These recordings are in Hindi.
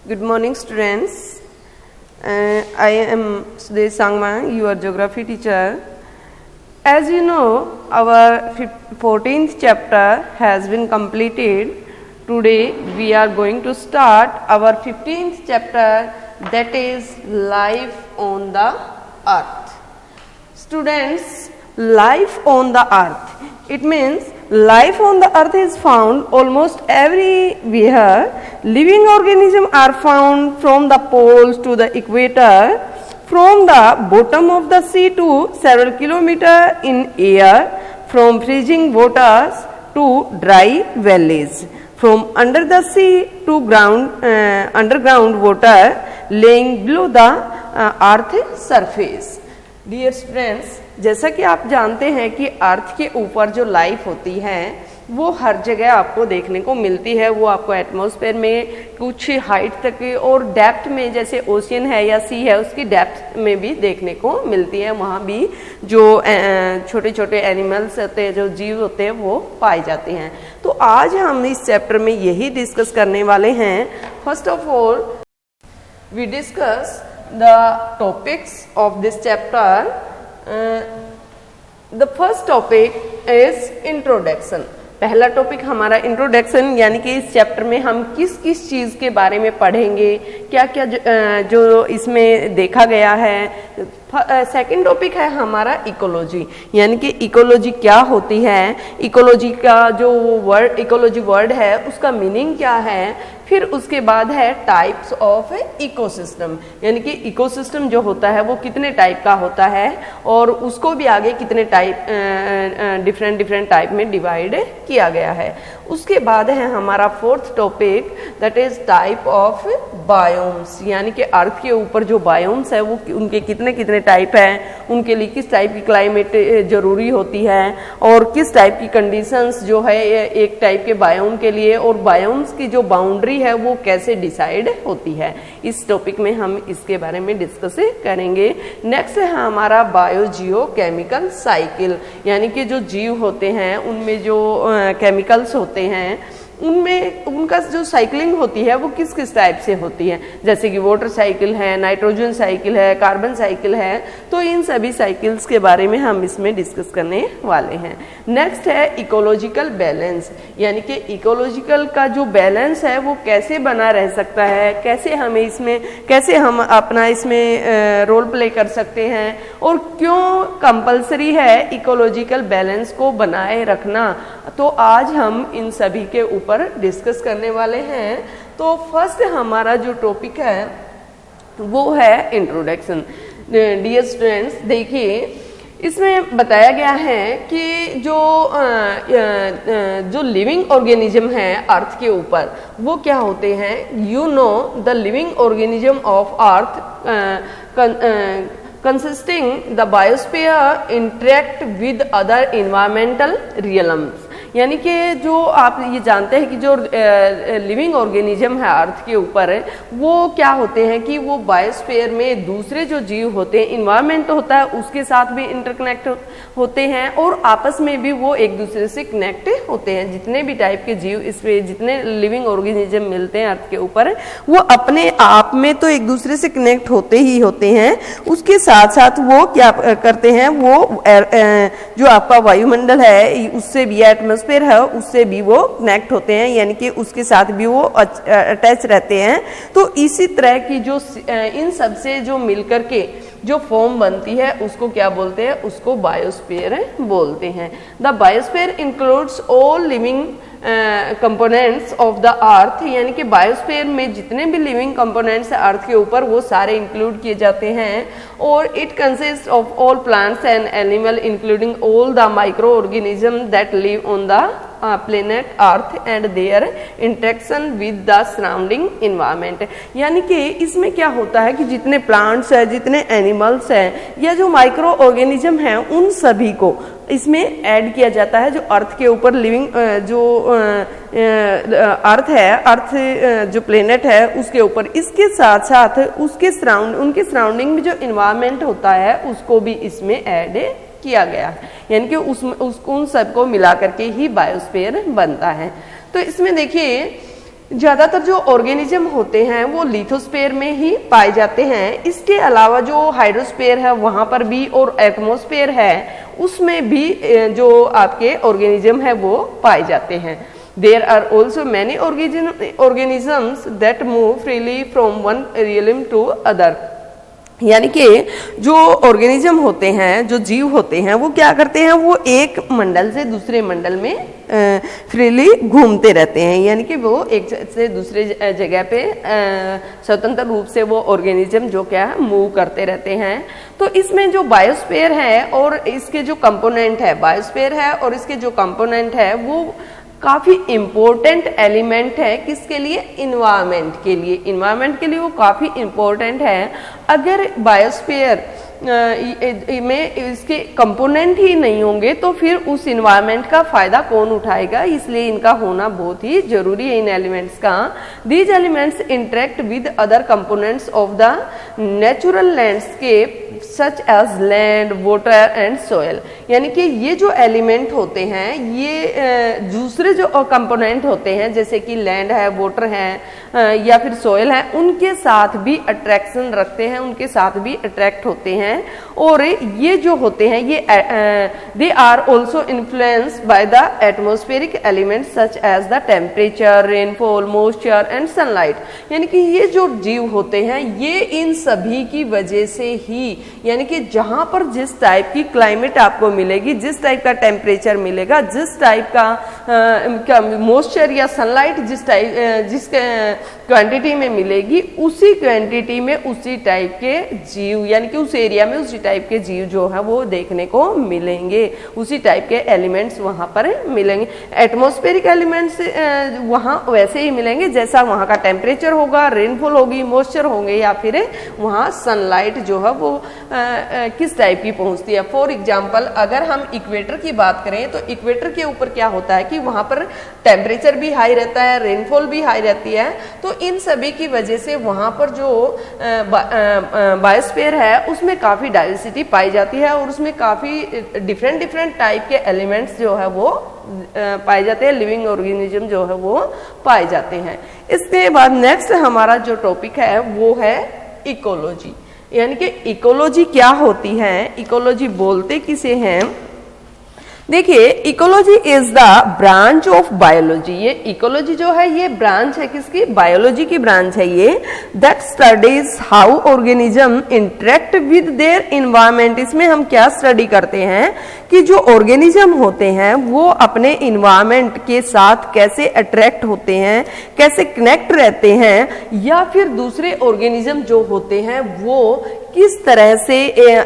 Good morning, students. I am Sudesh Sangma, your geography teacher. As you know, our 14th chapter has been completed. Today we are going to start our 15th chapter, that is life on the earth. Students, life on the earth. It means life on the earth is found almost everywhere. Living organisms are found from the poles to the equator, from the bottom of the sea to several kilometers in air, from freezing waters to dry valleys, from under the sea to underground water laying below the earth surface. Dear students, जैसा कि आप जानते हैं कि अर्थ के ऊपर जो लाइफ होती है वो हर जगह आपको देखने को मिलती है। वो आपको एटमॉस्फेयर में कुछ हाइट तक और डेप्थ में, जैसे ओशियन है या सी है, उसकी डेप्थ में भी देखने को मिलती है। वहाँ भी जो छोटे छोटे एनिमल्स होते हैं, जो जीव होते हैं, वो पाए जाते हैं। तो आज हम इस चैप्टर में यही डिस्कस करने वाले हैं। First of all we discuss the topics of this chapter. The first topic is introduction. पहला टॉपिक हमारा इंट्रोडक्शन, यानी कि इस चैप्टर में हम किस किस चीज़ के बारे में पढ़ेंगे, क्या क्या जो इसमें देखा गया है। सेकंड टॉपिक है हमारा इकोलॉजी, यानी कि इकोलॉजी क्या होती है, इकोलॉजी का जो वर्ड इकोलॉजी वर्ड है उसका मीनिंग क्या है। फिर उसके बाद है टाइप्स ऑफ इकोसिस्टम, यानी कि इकोसिस्टम जो होता है वो कितने टाइप का होता है और उसको भी आगे कितने टाइप डिफरेंट टाइप में डिवाइड किया गया है। उसके बाद है हमारा fourth topic, that is type of biomes, यानी कि अर्थ के ऊपर जो बायोम्स है वो उनके कितने कितने टाइप हैं, उनके लिए किस टाइप की क्लाइमेट जरूरी होती है और किस टाइप की कंडीशंस जो है एक टाइप के बायोम के लिए, और बायोम्स की जो बाउंड्री है वो कैसे डिसाइड होती है। इस टॉपिक में हम इसके बारे में डिस्कस करेंगे। नेक्स्ट है हमारा बायोजियोकेमिकल साइकिल, यानी कि जो जीव होते हैं उनमें जो केमिकल्स होते हैं उनमें उनका जो साइकिलिंग होती है वो किस किस टाइप से होती है, जैसे कि वाटर साइकिल है, नाइट्रोजन साइकिल है, कार्बन साइकिल है। तो इन सभी साइकिल्स के बारे में हम इसमें डिस्कस करने वाले हैं। नेक्स्ट है इकोलॉजिकल बैलेंस, यानी कि इकोलॉजिकल का जो बैलेंस है वो कैसे बना रह सकता है, कैसे हम अपना इसमें रोल प्ले कर सकते हैं और क्यों कंपलसरी है इकोलॉजिकल बैलेंस को बनाए रखना। तो आज हम इन सभी के ऊपर डिस्कस करने वाले हैं। तो फर्स्ट हमारा जो टॉपिक है वो है इंट्रोडक्शन। डियर स्टूडेंट्स, देखिए इसमें बताया गया है कि जो लिविंग ऑर्गेनिज्म है अर्थ के ऊपर वो क्या होते हैं। You know the living organism of earth consisting the biosphere interact with other environmental realms, यानी कि जो आप ये जानते हैं कि जो लिविंग ऑर्गेनिज्म है अर्थ के ऊपर है वो क्या होते हैं कि वो बायोस्फीयर में दूसरे जो जीव होते हैं, इन्वायरमेंट होता है उसके साथ भी इंटरकनेक्ट होते हैं और आपस में भी वो एक दूसरे से कनेक्ट होते हैं। जितने भी टाइप के जीव इसमें, जितने लिविंग ऑर्गेनिज्म मिलते हैं अर्थ के ऊपर, वो अपने आप में तो एक दूसरे से कनेक्ट होते ही होते हैं, उसके साथ साथ वो क्या करते हैं, वो जो आपका वायुमंडल है उससे भी, एटमॉस्फेयर है उससे भी वो कनेक्ट होते हैं, यानी कि उसके साथ भी वो अटैच रहते हैं। तो इसी तरह की जो इन सब से जो मिलकर के जो फॉर्म बनती है उसको क्या बोलते हैं, उसको बायोस्फीयर बोलते हैं। The biosphere includes all living components of the earth, यानी कि बायोस्फीयर में जितने भी लिविंग कंपोनेंट्स हैं अर्थ के ऊपर वो सारे इंक्लूड किए जाते हैं। और it consist of all plants and animal including all the micro organism that live on the planet earth and there interaction with the surrounding environment, यानी कि इसमें क्या होता है कि जितने प्लांट्स हैं, जितने एनिमल्स हैं या जो माइक्रो ऑर्गेनिज्म हैं उन सभी को इसमें ऐड किया जाता है। जो अर्थ के ऊपर लिविंग जो अर्थ है, अर्थ जो प्लेनेट है उसके ऊपर, इसके साथ साथ उनके सराउंडिंग में जो इन्वायरमेंट होता है उसको भी इसमें ऐड किया गया है, यानी कि उन सबको मिला करके ही बायोस्फीयर बनता है। तो इसमें देखिए ज्यादातर जो ऑर्गेनिज्म होते हैं वो लिथोस्फीयर में ही पाए जाते हैं। इसके अलावा जो हाइड्रोस्फीयर है वहां पर भी और एटमॉस्फेयर है उसमें भी जो आपके ऑर्गेनिज्म है वो पाए जाते हैं। There are also many organisms that move freely from one realm to other। यानी कि जो ऑर्गेनिज्म होते हैं, जो जीव होते हैं, वो क्या करते हैं, वो एक मंडल से दूसरे मंडल में फ्रीली घूमते रहते हैं। यानी कि वो एक से दूसरे जगह पे स्वतंत्र रूप से वो ऑर्गेनिज्म जो क्या है मूव करते रहते हैं। तो इसमें जो बायोस्फीयर है और इसके जो कंपोनेंट है, बायोस्फीयर है और इसके जो कंपोनेंट है वो काफी इंपॉर्टेंट एलिमेंट है। किसके लिए? इन्वायरमेंट के लिए। इन्वायरमेंट के लिए वो काफी इंपॉर्टेंट है। अगर बायोस्फीयर में इसके कंपोनेंट ही नहीं होंगे तो फिर उस इन्वायरमेंट का फायदा कौन उठाएगा, इसलिए इनका होना बहुत ही जरूरी है इन एलिमेंट्स का। These elements interact with other components of the natural landscape such as land, water and soil. यानी कि ये जो एलिमेंट होते हैं ये दूसरे जो कंपोनेंट होते हैं जैसे कि लैंड है, वाटर है या फिर सोयल है, उनके साथ भी अट्रैक्शन रखते हैं, उनके साथ भी अट्रैक्ट होते हैं। और ये जो होते हैं ये they are also influenced by the atmospheric elements such as the temperature, rainfall, moisture and sunlight. यानी कि ये जो जीव होते हैं ये इन सभी की वजह से ही, यानी कि जहां पर जिस टाइप की क्लाइमेट आपको मिलेगी, जिस टाइप का टेम्परेचर मिलेगा, जिस टाइप का मॉइस्चर या सनलाइट जिस क्वांटिटी में मिलेगी, उसी क्वांटिटी में उसी टाइप के जीव, यानी कि उस एरिया में उसी टाइप के जीव जो है वो देखने को मिलेंगे, उसी टाइप के एलिमेंट्स वहां पर मिलेंगे। एटमॉस्फेरिक एलिमेंट्स वहां वैसे ही मिलेंगे जैसा वहां का टेम्परेचर होगा, रेनफॉल होगी, मॉइस्चर होंगे या फिर वहां सनलाइट जो है वो किस टाइप की पहुंचती है। फॉर एग्जाम्पल अगर हम इक्वेटर की बात करें तो इक्वेटर के ऊपर क्या होता है कि वहां पर टेम्परेचर भी हाई रहता है, रेनफॉल भी हाई रहती है। तो इन सभी की वजह से वहां पर जो बायोस्फीयर है उसमें काफी डाइवर्सिटी पाई जाती है और उसमें काफी डिफरेंट टाइप के एलिमेंट्स जो है वो पाए जाते हैं, लिविंग ऑर्गेनिज्म जो है वो पाए जाते हैं। इसके बाद नेक्स्ट हमारा जो टॉपिक है वो है इकोलॉजी। यानी कि इकोलॉजी क्या होती है, इकोलॉजी बोलते किसे हैं। देखिए ecology is the branch of biology. ये इकोलॉजी जो है ये ब्रांच है किसकी, बायोलॉजी की ब्रांच है ये। That studies how organism interact with their environment. इसमें हम क्या स्टडी करते हैं कि जो ऑर्गेनिज्म होते हैं वो अपने इन्वायरमेंट के साथ कैसे अट्रैक्ट होते हैं, कैसे कनेक्ट रहते हैं, या फिर दूसरे ऑर्गेनिज्म जो होते हैं वो किस तरह से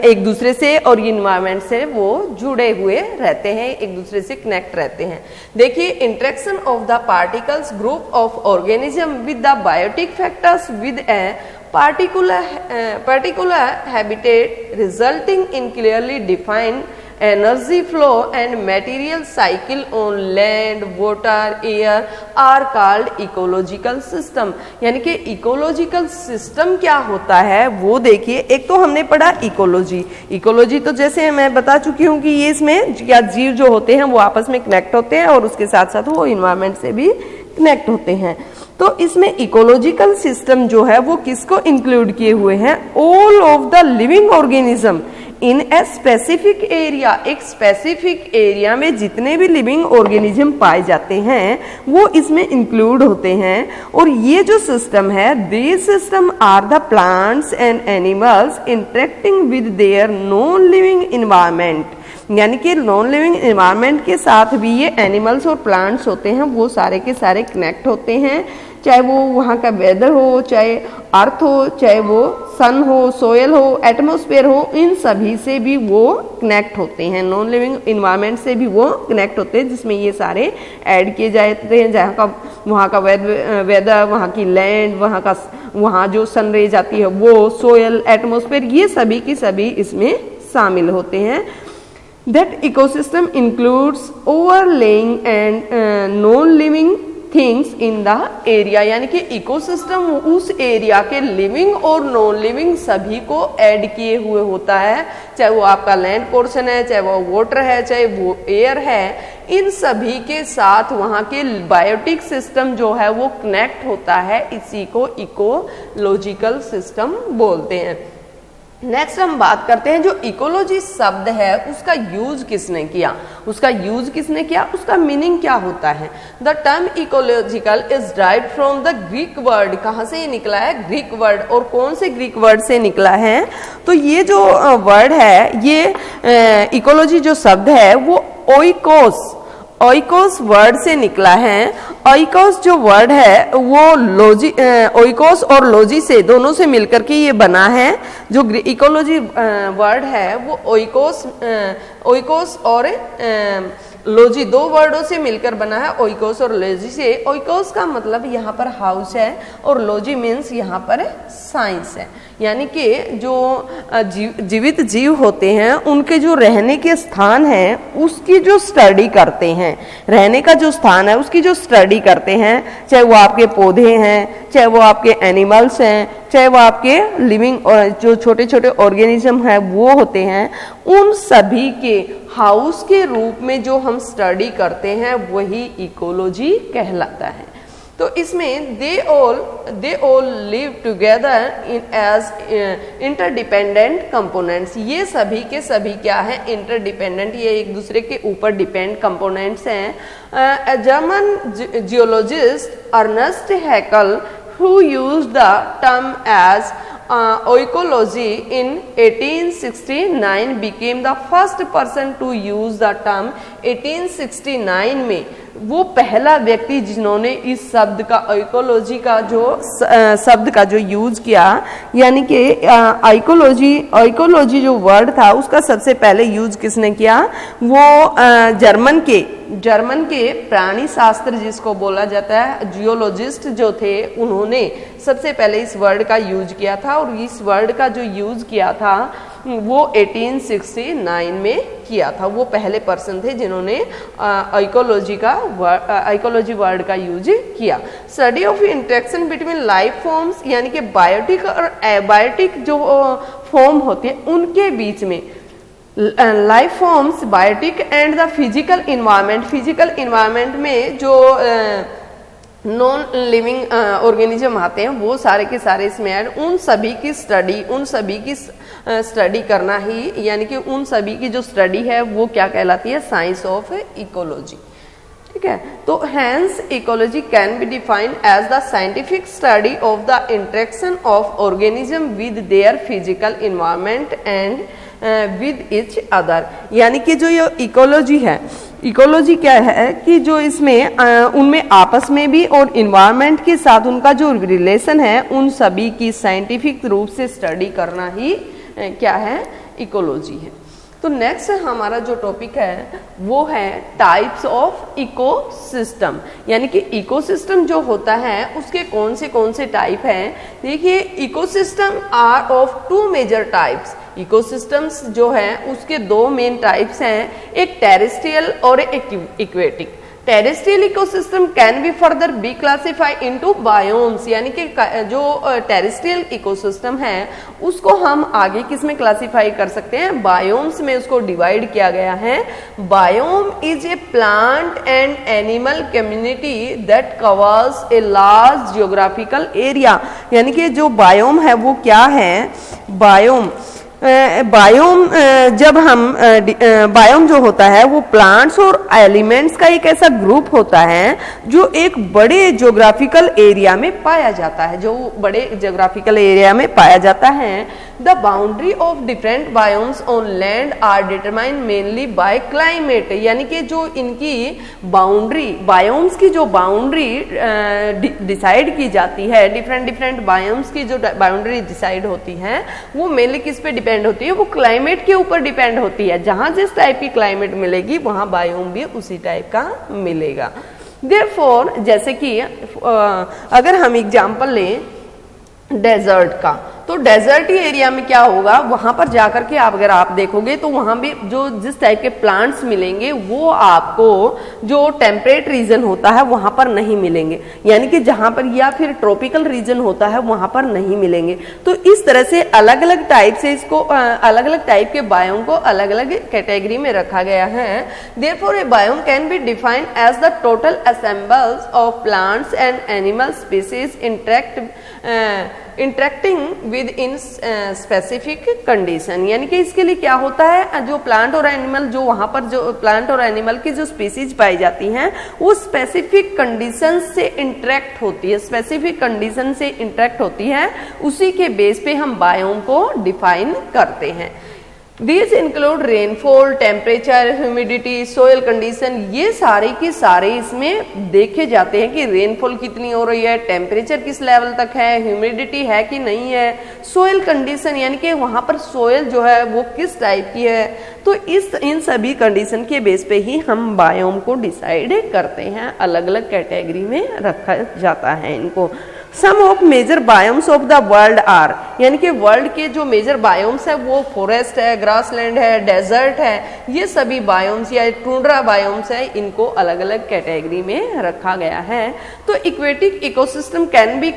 एक दूसरे से और इन्वायरमेंट से वो जुड़े हुए रहते हैं, एक दूसरे से कनेक्ट रहते हैं। देखिए interaction of the particles group of organism with the biotic factors with a particular habitat resulting in clearly defined energy flow and material cycle on land, water, air are called ecological system। यानी कि इकोलॉजिकल सिस्टम क्या होता है वो देखिए। एक तो हमने पढ़ा इकोलॉजी। इकोलॉजी तो जैसे मैं बता चुकी हूँ कि ये इसमें क्या जीव जो होते हैं वो आपस में कनेक्ट होते हैं और उसके साथ साथ वो इन्वायरमेंट से भी कनेक्ट होते हैं। तो इसमें इकोलॉजिकल सिस्टम जो है वो किसको इंक्लूड किए हुए हैं, all of the living organism in a specific area. एक स्पेसिफिक एरिया में जितने भी लिविंग ऑर्गेनिज्म पाए जाते हैं वो इसमें इंक्लूड होते हैं। और ये जो सिस्टम है, these system are the plants and animals interacting with their non living environment. यानी कि नॉन लिविंग इन्वायरमेंट के साथ भी ये एनिमल्स और प्लांट्स होते हैं वो सारे के सारे कनेक्ट होते हैं, चाहे वो वहाँ का वेदर हो, चाहे अर्थ हो, चाहे वो सन हो, सोयल हो, एटमॉस्फेयर हो, इन सभी से भी वो कनेक्ट होते हैं। नॉन लिविंग इन्वायरमेंट से भी वो कनेक्ट होते हैं जिसमें ये सारे ऐड किए जाते हैं, जहाँ का वहाँ का वेदर, वहाँ की लैंड, वहाँ जो सन रेज आती है वो, सोयल, एटमॉस्फेयर, ये सभी की सभी इसमें शामिल होते हैं। That ecosystem includes overlaying and non-living things in the area। यानी कि इकोसिस्टम उस एरिया के लिविंग और नॉन लिविंग सभी को ऐड किए हुए होता है, चाहे वो आपका लैंड पोर्शन है, चाहे वो वाटर है, चाहे वो एयर है। इन सभी के साथ वहाँ के बायोटिक सिस्टम जो है वो कनेक्ट होता है, इसी को इकोलॉजिकल सिस्टम बोलते हैं। नेक्स्ट हम बात करते हैं जो इकोलॉजी शब्द है उसका यूज किसने किया, उसका मीनिंग क्या होता है। The term ecological is derived from the Greek word, कहाँ से ये निकला है, ग्रीक वर्ड। और कौन से ग्रीक वर्ड से निकला है, तो ये जो वर्ड है, ये इकोलॉजी जो शब्द है वो ओइकोस वर्ड से निकला है। ओइकोस जो वर्ड है वो ओइकोस और लॉजी से, दोनों से मिलकर के ये बना है। जो इकोलॉजी वर्ड है वो ओइकोस और लॉजी, दो वर्डों से मिलकर बना है, ओइकोस और लॉजी से। ओइकोस का मतलब यहाँ पर हाउस है और लॉजी मीन्स यहाँ पर साइंस है, यानी कि जो जीवित जीव होते हैं उनके जो रहने के स्थान है उसकी जो स्टडी करते हैं, रहने का जो स्थान है उसकी जो स्टडी करते हैं, चाहे वो आपके पौधे हैं, चाहे वो आपके एनिमल्स हैं, चाहे वो आपके लिविंग जो छोटे छोटे ऑर्गेनिज्म है वो होते हैं, उन सभी के हाउस के रूप में जो हम स्टडी करते हैं वही इकोलॉजी कहलाता है। तो इसमें they all live together in as interdependent components. ये सभी के सभी क्या है, इंटरडिपेंडेंट, ये एक दूसरे के ऊपर डिपेंड कंपोनेंट्स हैं। German geologist Ernest Haeckel who used the term as oikology in 1869 became the first person to use the term। 1869 में वो पहला व्यक्ति जिन्होंने इस शब्द का, इकोलॉजी का जो शब्द का जो यूज किया, यानी कि इकोलॉजी जो वर्ड था उसका सबसे पहले यूज किसने किया, वो जर्मन के प्राणी शास्त्र जिसको बोला जाता है, जियोलॉजिस्ट जो थे, उन्होंने सबसे पहले इस वर्ड का यूज किया था। और इस वर्ड का जो यूज किया था वो 1869 में किया था। वो पहले पर्सन थे जिन्होंने इकोलॉजी वर्ड का यूज किया। Study of interaction between life forms, यानी कि बायोटिक और एबायोटिक जो फॉर्म होती है उनके बीच में, life forms biotic and the physical environment में जो नॉन लिविंग ऑर्गेनिज्म आते हैं वो सारे के सारे इसमें ऐड, उन सभी की स्टडी करना ही, यानी कि उन सभी की जो स्टडी है वो क्या कहलाती है, साइंस ऑफ इकोलॉजी। ठीक है, तो hence ecology can be defined as the scientific study of the interaction of organism with their physical environment and with each other. यानी कि जो ये इकोलॉजी है, इकोलॉजी क्या है कि जो इसमें उनमें आपस में भी और इन्वायरमेंट के साथ उनका जो रिलेशन है उन सभी की साइंटिफिक रूप से स्टडी करना ही क्या है, इकोलॉजी है। तो नेक्स्ट हमारा जो टॉपिक है वो है टाइप्स ऑफ इकोसिस्टम, यानी कि इकोसिस्टम जो होता है उसके कौन से टाइप हैं। देखिए, ecosystem are of two major types. Ecosystems जो है उसके दो मेन टाइप्स हैं, एक टेरेस्ट्रियल और एक aquatic. Terrestrial ecosystem can be further be classified into biomes, यानी कि जो टेरेस्ट्रियल इकोसिस्टम है उसको हम आगे किस में क्लासिफाई कर सकते हैं, बायोम्स में उसको डिवाइड किया गया है। Biome is a plant and animal community that covers a large geographical area. यानी कि जो बायोम है वो क्या है, बायोम जब हम बायोम जो होता है वो प्लांट्स और एलिमेंट्स का एक ऐसा ग्रुप होता है जो एक बड़े ज्योग्राफिकल एरिया में पाया जाता है, the boundary of different biomes on land are determined mainly by climate. यानी कि जो इनकी बाउंड्री, बायोम्स की जो बाउंड्री डिसाइड की जाती है, डिफरेंट बायोम्स की जो बाउंड्री डिसाइड होती है वो मेनली किस पे डिपेंड होती है, वो क्लाइमेट के ऊपर डिपेंड होती है। जहां जिस टाइप की क्लाइमेट मिलेगी वहां बायोम भी उसी टाइप का मिलेगा। देयरफॉर जैसे कि अगर हम एग्जांपल लें डेजर्ट का, तो डेजर्टी एरिया में क्या होगा, वहां पर जाकर के अगर आप देखोगे तो वहां भी जो जिस टाइप के प्लांट्स मिलेंगे वो आपको जो टेम्परेट रीजन होता है वहां पर नहीं मिलेंगे, यानी कि जहां पर, या फिर ट्रॉपिकल रीजन होता है वहां पर नहीं मिलेंगे। तो इस तरह से अलग अलग टाइप से इसको अलग अलग टाइप के बायोम को अलग अलग कैटेगरी में रखा गया है। Therefore a biome can be defined as the total assembles of plants and animal species interacting with in specific condition, यानी कि इसके लिए क्या होता है, जो प्लांट और एनिमल, जो वहां पर जो प्लांट और एनिमल की जो स्पीसीज पाई जाती हैं वो स्पेसिफिक कंडीशन से इंटरेक्ट होती है, स्पेसिफिक कंडीशन से इंटरेक्ट होती है, उसी के बेस पे हम बायोम को डिफाइन करते हैं। These include rainfall, temperature, humidity, soil condition, ये सारे की सारे इसमें देखे जाते हैं कि रेनफॉल कितनी हो रही है, टेम्परेचर किस लेवल तक है, ह्यूमिडिटी है कि नहीं है, सोयल कंडीशन यानी कि वहां पर सोयल जो है वो किस टाइप की है। तो इन सभी कंडीशन के बेस पे ही हम बायोम को डिसाइड करते हैं, अलग अलग कैटेगरी में रखा जाता है इनको। Some of major biomes of the world are, यानी कि वर्ल्ड के जो मेजर बायोम्स है वो फॉरेस्ट है, ग्रासलैंड है, डेजर्ट है, ये सभी बायोम्स या टुंड्रा बायोम्स है, इनको अलग अलग कैटेगरी में रखा गया है। तो aquatic ecosystem can be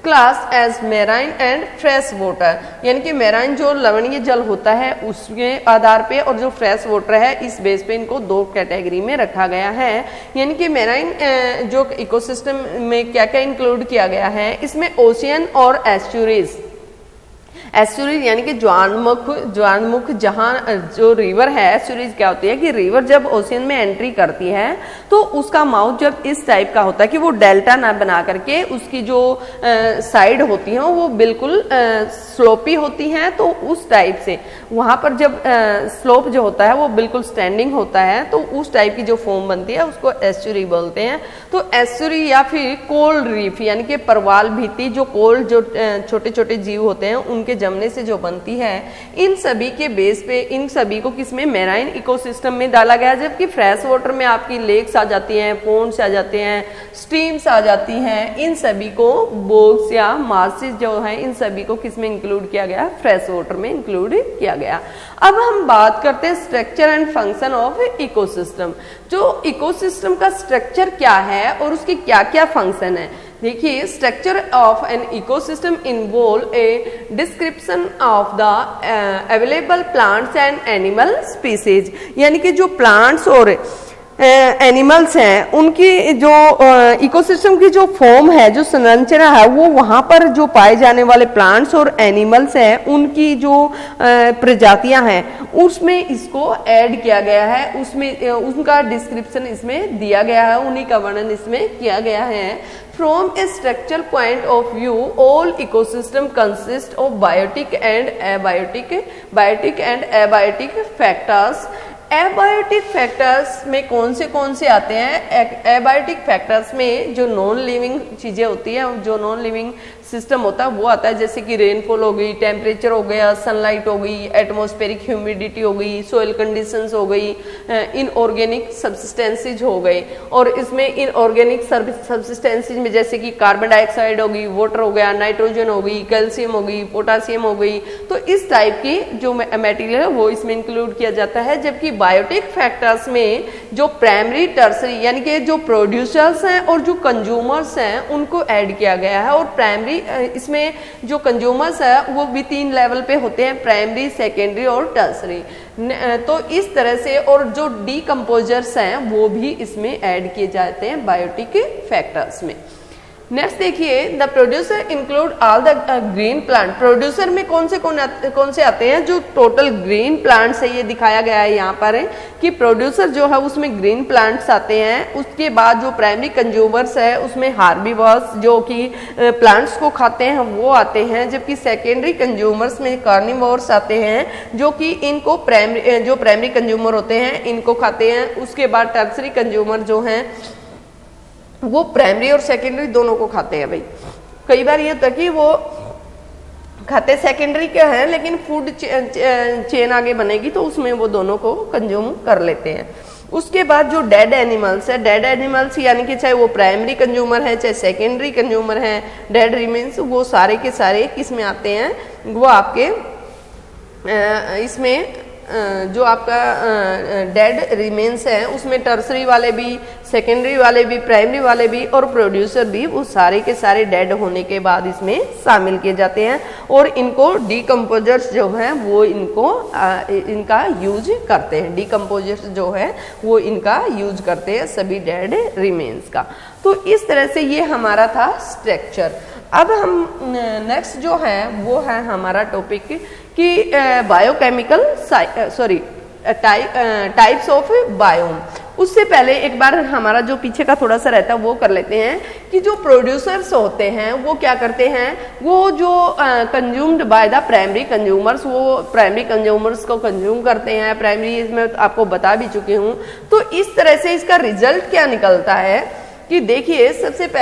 class as marine and fresh water, यानी कि मेराइन जो लवणीय जल होता है उसके आधार पे, और जो फ्रेश वाटर है इस बेस पे इनको दो कैटेगरी में रखा गया है। यानी कि मेराइन जो इकोसिस्टम में क्या क्या इंक्लूड किया गया है, इसमें ओशियन और एस्चुरीज, एस्चुरीज यानी कि ज्वारमुख जहां जो रिवर है, एस्चुरीज क्या होती है कि रिवर जब ओशियन में एंट्री करती है तो उसका माउथ जब इस टाइप का होता है कि वो डेल्टा ना बना करके उसकी जो साइड होती है वो बिल्कुल स्लोपी होती हैं, तो उस टाइप से वहां पर जब स्लोप जो होता है वो बिल्कुल स्टैंडिंग होता है, तो उस टाइप की जो फॉर्म बनती है उसको एस्चुरी बोलते हैं। तो एस्चुरी या फिर कोल्ड रीफ यानी कि परवाल भित्ति, जो कोल्ड जो छोटे छोटे जीव होते हैं उनके जमने से जो बनती है, इन सभी के बेस पे इन सभी को किसमें, मेराइन इकोसिस्टम में डाला गया। जबकि फ्रेश वाटर में आपकी लेक्स आ जाती हैं, पोन्ड्स आ जाते हैं, स्ट्रीम्स आ जाती हैं, इन सभी को बोग्स या मार्सेस जो है इन सभी को किसमें इंक्लूड किया गया, फ्रेश वाटर में इंक्लूड किया गया। अब हम बात करते हैं structure and function of ecosystem. जो इकोसिस्टम का स्ट्रक्चर क्या है और उसके क्या क्या फंक्शन है। देखिए, structure of an ecosystem involve a description of the available plants and animal species, यानी कि जो प्लांट्स और एनिमल्स हैं उनकी जो इकोसिस्टम की जो फॉर्म है, जो संरचना है, वो वहां पर जो पाए जाने वाले प्लांट्स और एनिमल्स हैं उनकी जो प्रजातियां हैं उसमें इसको ऐड किया गया है, उसमें उनका डिस्क्रिप्शन इसमें दिया गया है, उन्हीं का वर्णन इसमें किया गया है। From a structural point of view, all ecosystem consist of biotic and abiotic factors। Abiotic factors में कौन से आते हैं? एबायोटिक फैक्टर्स में जो नॉन लिविंग चीजें होती हैं, जो नॉन लिविंग सिस्टम होता है वो आता है, जैसे कि रेनफॉल हो गई, टेम्परेचर हो गया, सनलाइट हो गई, एटमॉस्फेरिक ह्यूमिडिटी हो गई, सोयल कंडीशंस हो गई, इनऑर्गेनिक सब्सटेंसेज हो गए। और इसमें इनऑर्गेनिक सब्सटेंसेज में जैसे कि कार्बन डाइऑक्साइड हो गई, वाटर हो गया, नाइट्रोजन हो गई, कैल्शियम हो गई, पोटासियम हो गई, तो इस टाइप की जो मटेरियल है वो इसमें इंक्लूड किया जाता है। जबकि बायोटिक फैक्टर्स में जो प्राइमरी, टर्सरी यानी कि जो प्रोड्यूसर्स हैं और जो कंज्यूमर्स हैं उनको ऐड किया गया है। और प्राइमरी, इसमें जो कंज्यूमर्स है वो भी 3 लेवल पे होते हैं, प्राइमरी, सेकेंडरी और टर्सरी। तो इस तरह से, और जो डीकम्पोजर्स हैं वो भी इसमें ऐड किए जाते हैं बायोटिक फैक्टर्स में। नेक्स्ट देखिए, the producer include all the green plant. Producer में कौन से आते हैं? जो टोटल ग्रीन प्लांट्स है, ये दिखाया गया है यहाँ पर है कि प्रोड्यूसर जो है उसमें ग्रीन प्लांट्स आते हैं। उसके बाद जो प्राइमरी कंज्यूमर्स है उसमें हार्बीवर्स जो कि प्लांट्स को खाते हैं वो आते हैं। जबकि सेकेंडरी कंज्यूमर्स में कार्निवोर्स आते हैं जो कि इनको प्राइमरी कंज्यूमर होते हैं इनको खाते हैं। उसके बाद टर्सरी कंज्यूमर जो हैं वो प्राइमरी और सेकेंडरी दोनों को खाते हैं। भाई कई बार ये होता है कि वो खाते सेकेंडरी के हैं लेकिन फूड चेन आगे बनेगी तो उसमें वो दोनों को कंज्यूम कर लेते हैं। उसके बाद जो डेड एनिमल्स है, डेड एनिमल्स यानी कि चाहे वो प्राइमरी कंज्यूमर है चाहे सेकेंडरी कंज्यूमर है, डेड रिमेन्स वो सारे के सारे किस में आते हैं, वो आपके इसमें जो आपका डेड रिमेन्स है उसमें टर्सरी वाले भी, सेकेंडरी वाले भी, प्राइमरी वाले भी और प्रोड्यूसर भी, वो सारे के सारे डेड होने के बाद इसमें शामिल किए जाते हैं और इनको डीकम्पोजर्स जो हैं वो इनका यूज करते हैं। डीकम्पोजर्स जो है वो इनका यूज करते हैं सभी डेड रिमेन्स का। तो इस तरह से ये हमारा था स्ट्रक्चर। अब हम नेक्स्ट जो है वो है हमारा टॉपिक कि बायोकेमिकल टाइप्स ऑफ बायोम। उससे पहले एक बार हमारा जो पीछे का थोड़ा सा रहता है वो कर लेते हैं कि जो प्रोड्यूसर्स होते हैं वो क्या करते हैं, वो जो consumed by the primary consumers, वो प्राइमरी कंज्यूमर्स को कंज्यूम करते हैं। प्राइमरी इसमें आपको बता भी चुकी हूँ। तो इस तरह से इसका रिजल्ट क्या निकलता है कि देखिए, सबसे पहले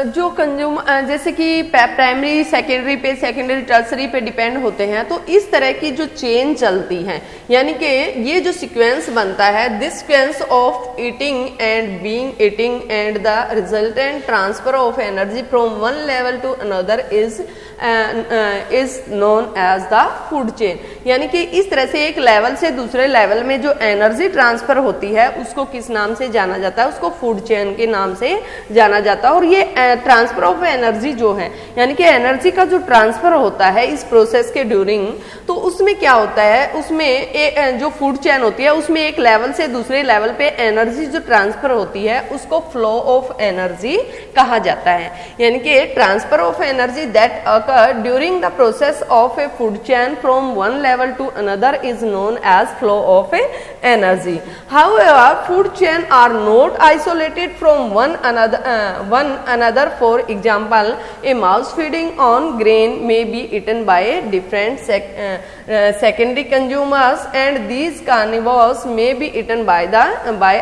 जो कंज्यूम जैसे कि प्राइमरी सेकेंडरी पे, सेकेंडरी टर्सरी पे डिपेंड होते हैं, तो इस तरह की जो चेन चलती है, यानी कि ये जो सीक्वेंस बनता है, this sequence of eating and being eating and the resultant transfer of energy from one level to another is known as the food chain. यानी कि इस तरह से एक लेवल से दूसरे लेवल में जो एनर्जी ट्रांसफर होती है उसको किस नाम से जाना जाता है, उसको फूड चेन के नाम से जाना जाता है। और ये ट्रांसफर ऑफ एनर्जी जो है, यानी कि एनर्जी का जो ट्रांसफर होता है इस प्रोसेस के ड्यूरिंग, तो उसमें क्या होता है, उसमें जो फूड चेन होती है उसमें एक लेवल से दूसरे लेवल पे एनर्जी जो ट्रांसफर होती है उसको फ्लो ऑफ एनर्जी कहा जाता है। यानी कि transfer of energy that occur during the process of a food chain from one level to another is known as flow of energy. However, food chain are not isolated from one another. For example, a mouse feeding on grain may be eaten by different secondary consumers, and these carnivores may be eaten by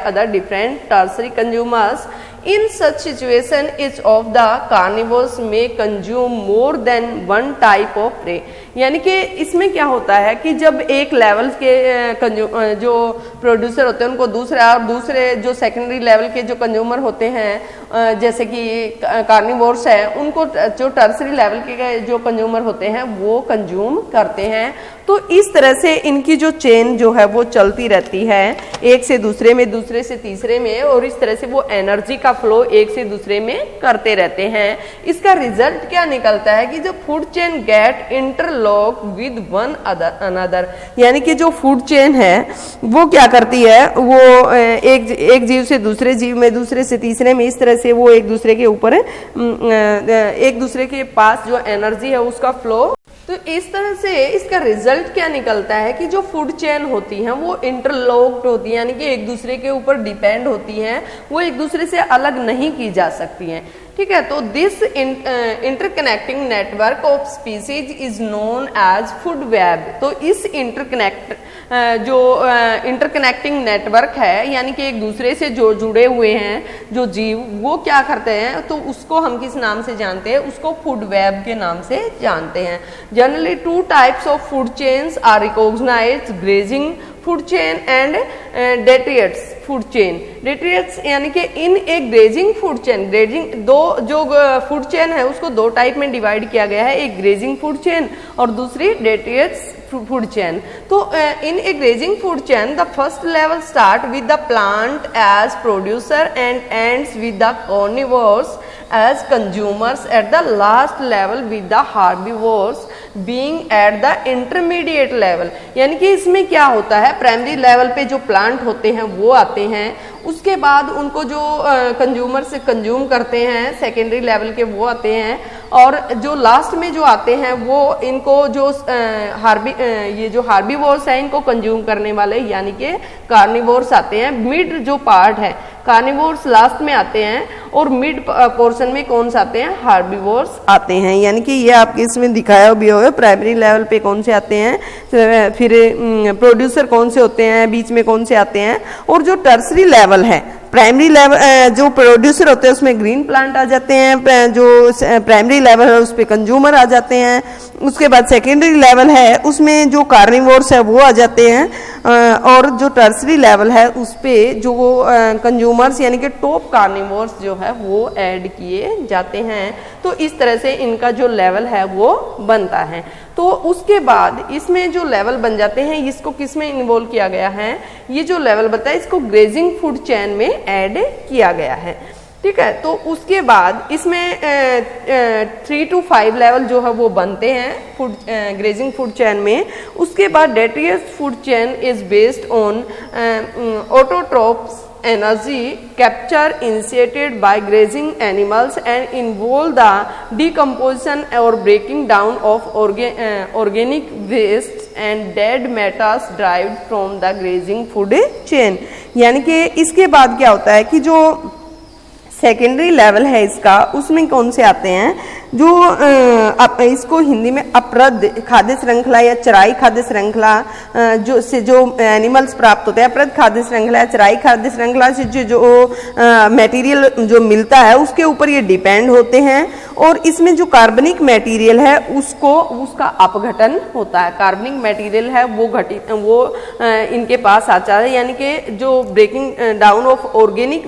other different tertiary consumers. In such situation, each of the carnivores may consume more than one type of prey. यानी कि इसमें क्या होता है कि जब एक लेवल के जो प्रोड्यूसर होते हैं उनको दूसरे जो सेकेंडरी लेवल के जो कंज्यूमर होते हैं, जैसे कि कार्निवोर्स है, उनको जो टर्सरी लेवल के जो कंज्यूमर होते हैं वो कंज्यूम करते हैं। तो इस तरह से इनकी जो चेन जो है वो चलती रहती है, एक से दूसरे में, दूसरे से तीसरे में, और इस तरह से वो एनर्जी का फ्लो एक से दूसरे में करते रहते हैं। इसका रिजल्ट क्या निकलता है कि जो food chain get interlock with one another, यानी कि जो फूड चेन है वो क्या करती है, वो एक जीव से दूसरे जीव में, दूसरे से तीसरे में, इस तरह से वो एक दूसरे के ऊपर, एक दूसरे के पास जो एनर्जी है उसका फ्लो। तो इस तरह से इसका रिजल्ट क्या निकलता है कि जो फूड चेन होती हैं वो इंटरलॉक्ड होती है, यानी कि एक दूसरे के ऊपर डिपेंड होती हैं, वो एक दूसरे से अलग नहीं की जा सकती हैं। ठीक है, तो this interconnecting network of species is known as food web. तो इस इंटरकनेक्टिंग नेटवर्क है, यानी कि एक दूसरे से जो जुड़े हुए हैं जो जीव, वो क्या करते हैं, तो उसको हम किस नाम से जानते हैं, उसको फूड वेब के नाम से जानते हैं। Generally two types of food chains are recognised, grazing food chain and detritus food chain. Detritus यानी कि इन एक ग्रेजिंग फूड चेन, ग्रेजिंग दो जो फूड चेन है उसको दो टाइप में डिवाइड किया गया है, एक ग्रेजिंग फूड चेन और दूसरी डेट्रियट्स फूड चेन। तो in a grazing food chain the first level start with the plant as producer and ends with the carnivores as consumers at the last level with the herbivores being at the intermediate level। यानी कि इसमें क्या होता है, प्राइमरी लेवल पे जो प्लांट होते हैं वो आते हैं, उसके बाद उनको जो कंज्यूमर से कंज्यूम करते हैं सेकेंडरी लेवल के वो आते हैं, और जो लास्ट में जो आते हैं वो इनको जो ये जो हार्बीवोर्स हैं इनको कंज्यूम करने वाले यानी कि कार्निवोर्स आते हैं। मिड जो पार्ट है कार्निवोर्स लास्ट में आते हैं, और मिड पोर्शन में कौन से आते हैं, हार्बीवोर्स आते हैं। यानी कि ये आपके इसमें दिखाया भी होगा, प्राइमरी लेवल पे कौन से आते हैं, फिर प्रोड्यूसर कौन से होते हैं, बीच में कौन से आते हैं, और जो टर्सरी लेवल है, प्राइमरी लेवल जो प्रोड्यूसर होते हैं उसमें ग्रीन प्लांट आ जाते हैं, जो प्राइमरी लेवल है उस पर कंज्यूमर आ जाते हैं। उसके बाद सेकेंडरी लेवल है उसमें जो कार्निवोर्स है वो आ जाते हैं, और जो टर्सरी लेवल है उस पे जो कंज्यूमर्स यानी कि टॉप कार्निवोर्स जो है वो ऐड किए जाते हैं। तो इस तरह से इनका जो लेवल है वो बनता है। तो उसके बाद इसमें जो लेवल बन जाते हैं इसको किस में इन्वॉल्व किया गया है, ये जो लेवल बनता है इसको ग्रेजिंग फूड चेन में ऐड किया गया है। ठीक है, तो उसके बाद इसमें 3 to 5 लेवल जो है वो बनते हैं फूड ग्रेजिंग फूड चेन में। उसके बाद detritus food chain is based on autotrophs energy capture initiated by grazing animals and involve the decomposition or breaking down of organic waste and dead matter derived from the grazing food chain। यानी कि इसके बाद क्या होता है कि जो सेकेंडरी लेवल है इसका उसमें कौन से आते हैं, जो इसको हिंदी में अपरद खाद्य श्रृंखला या चराई खाद्य श्रृंखला जो से जो एनिमल्स प्राप्त होते हैं, अपरद खाद्य श्रृंखला या चराई खाद्य श्रृंखला से जो मटेरियल जो मिलता है उसके ऊपर ये डिपेंड होते हैं। और इसमें जो कार्बनिक मटेरियल है उसका अपघटन होता है। कार्बनिक मटेरियल है वो इनके पास आ जाता है, यानी कि जो breaking down of organic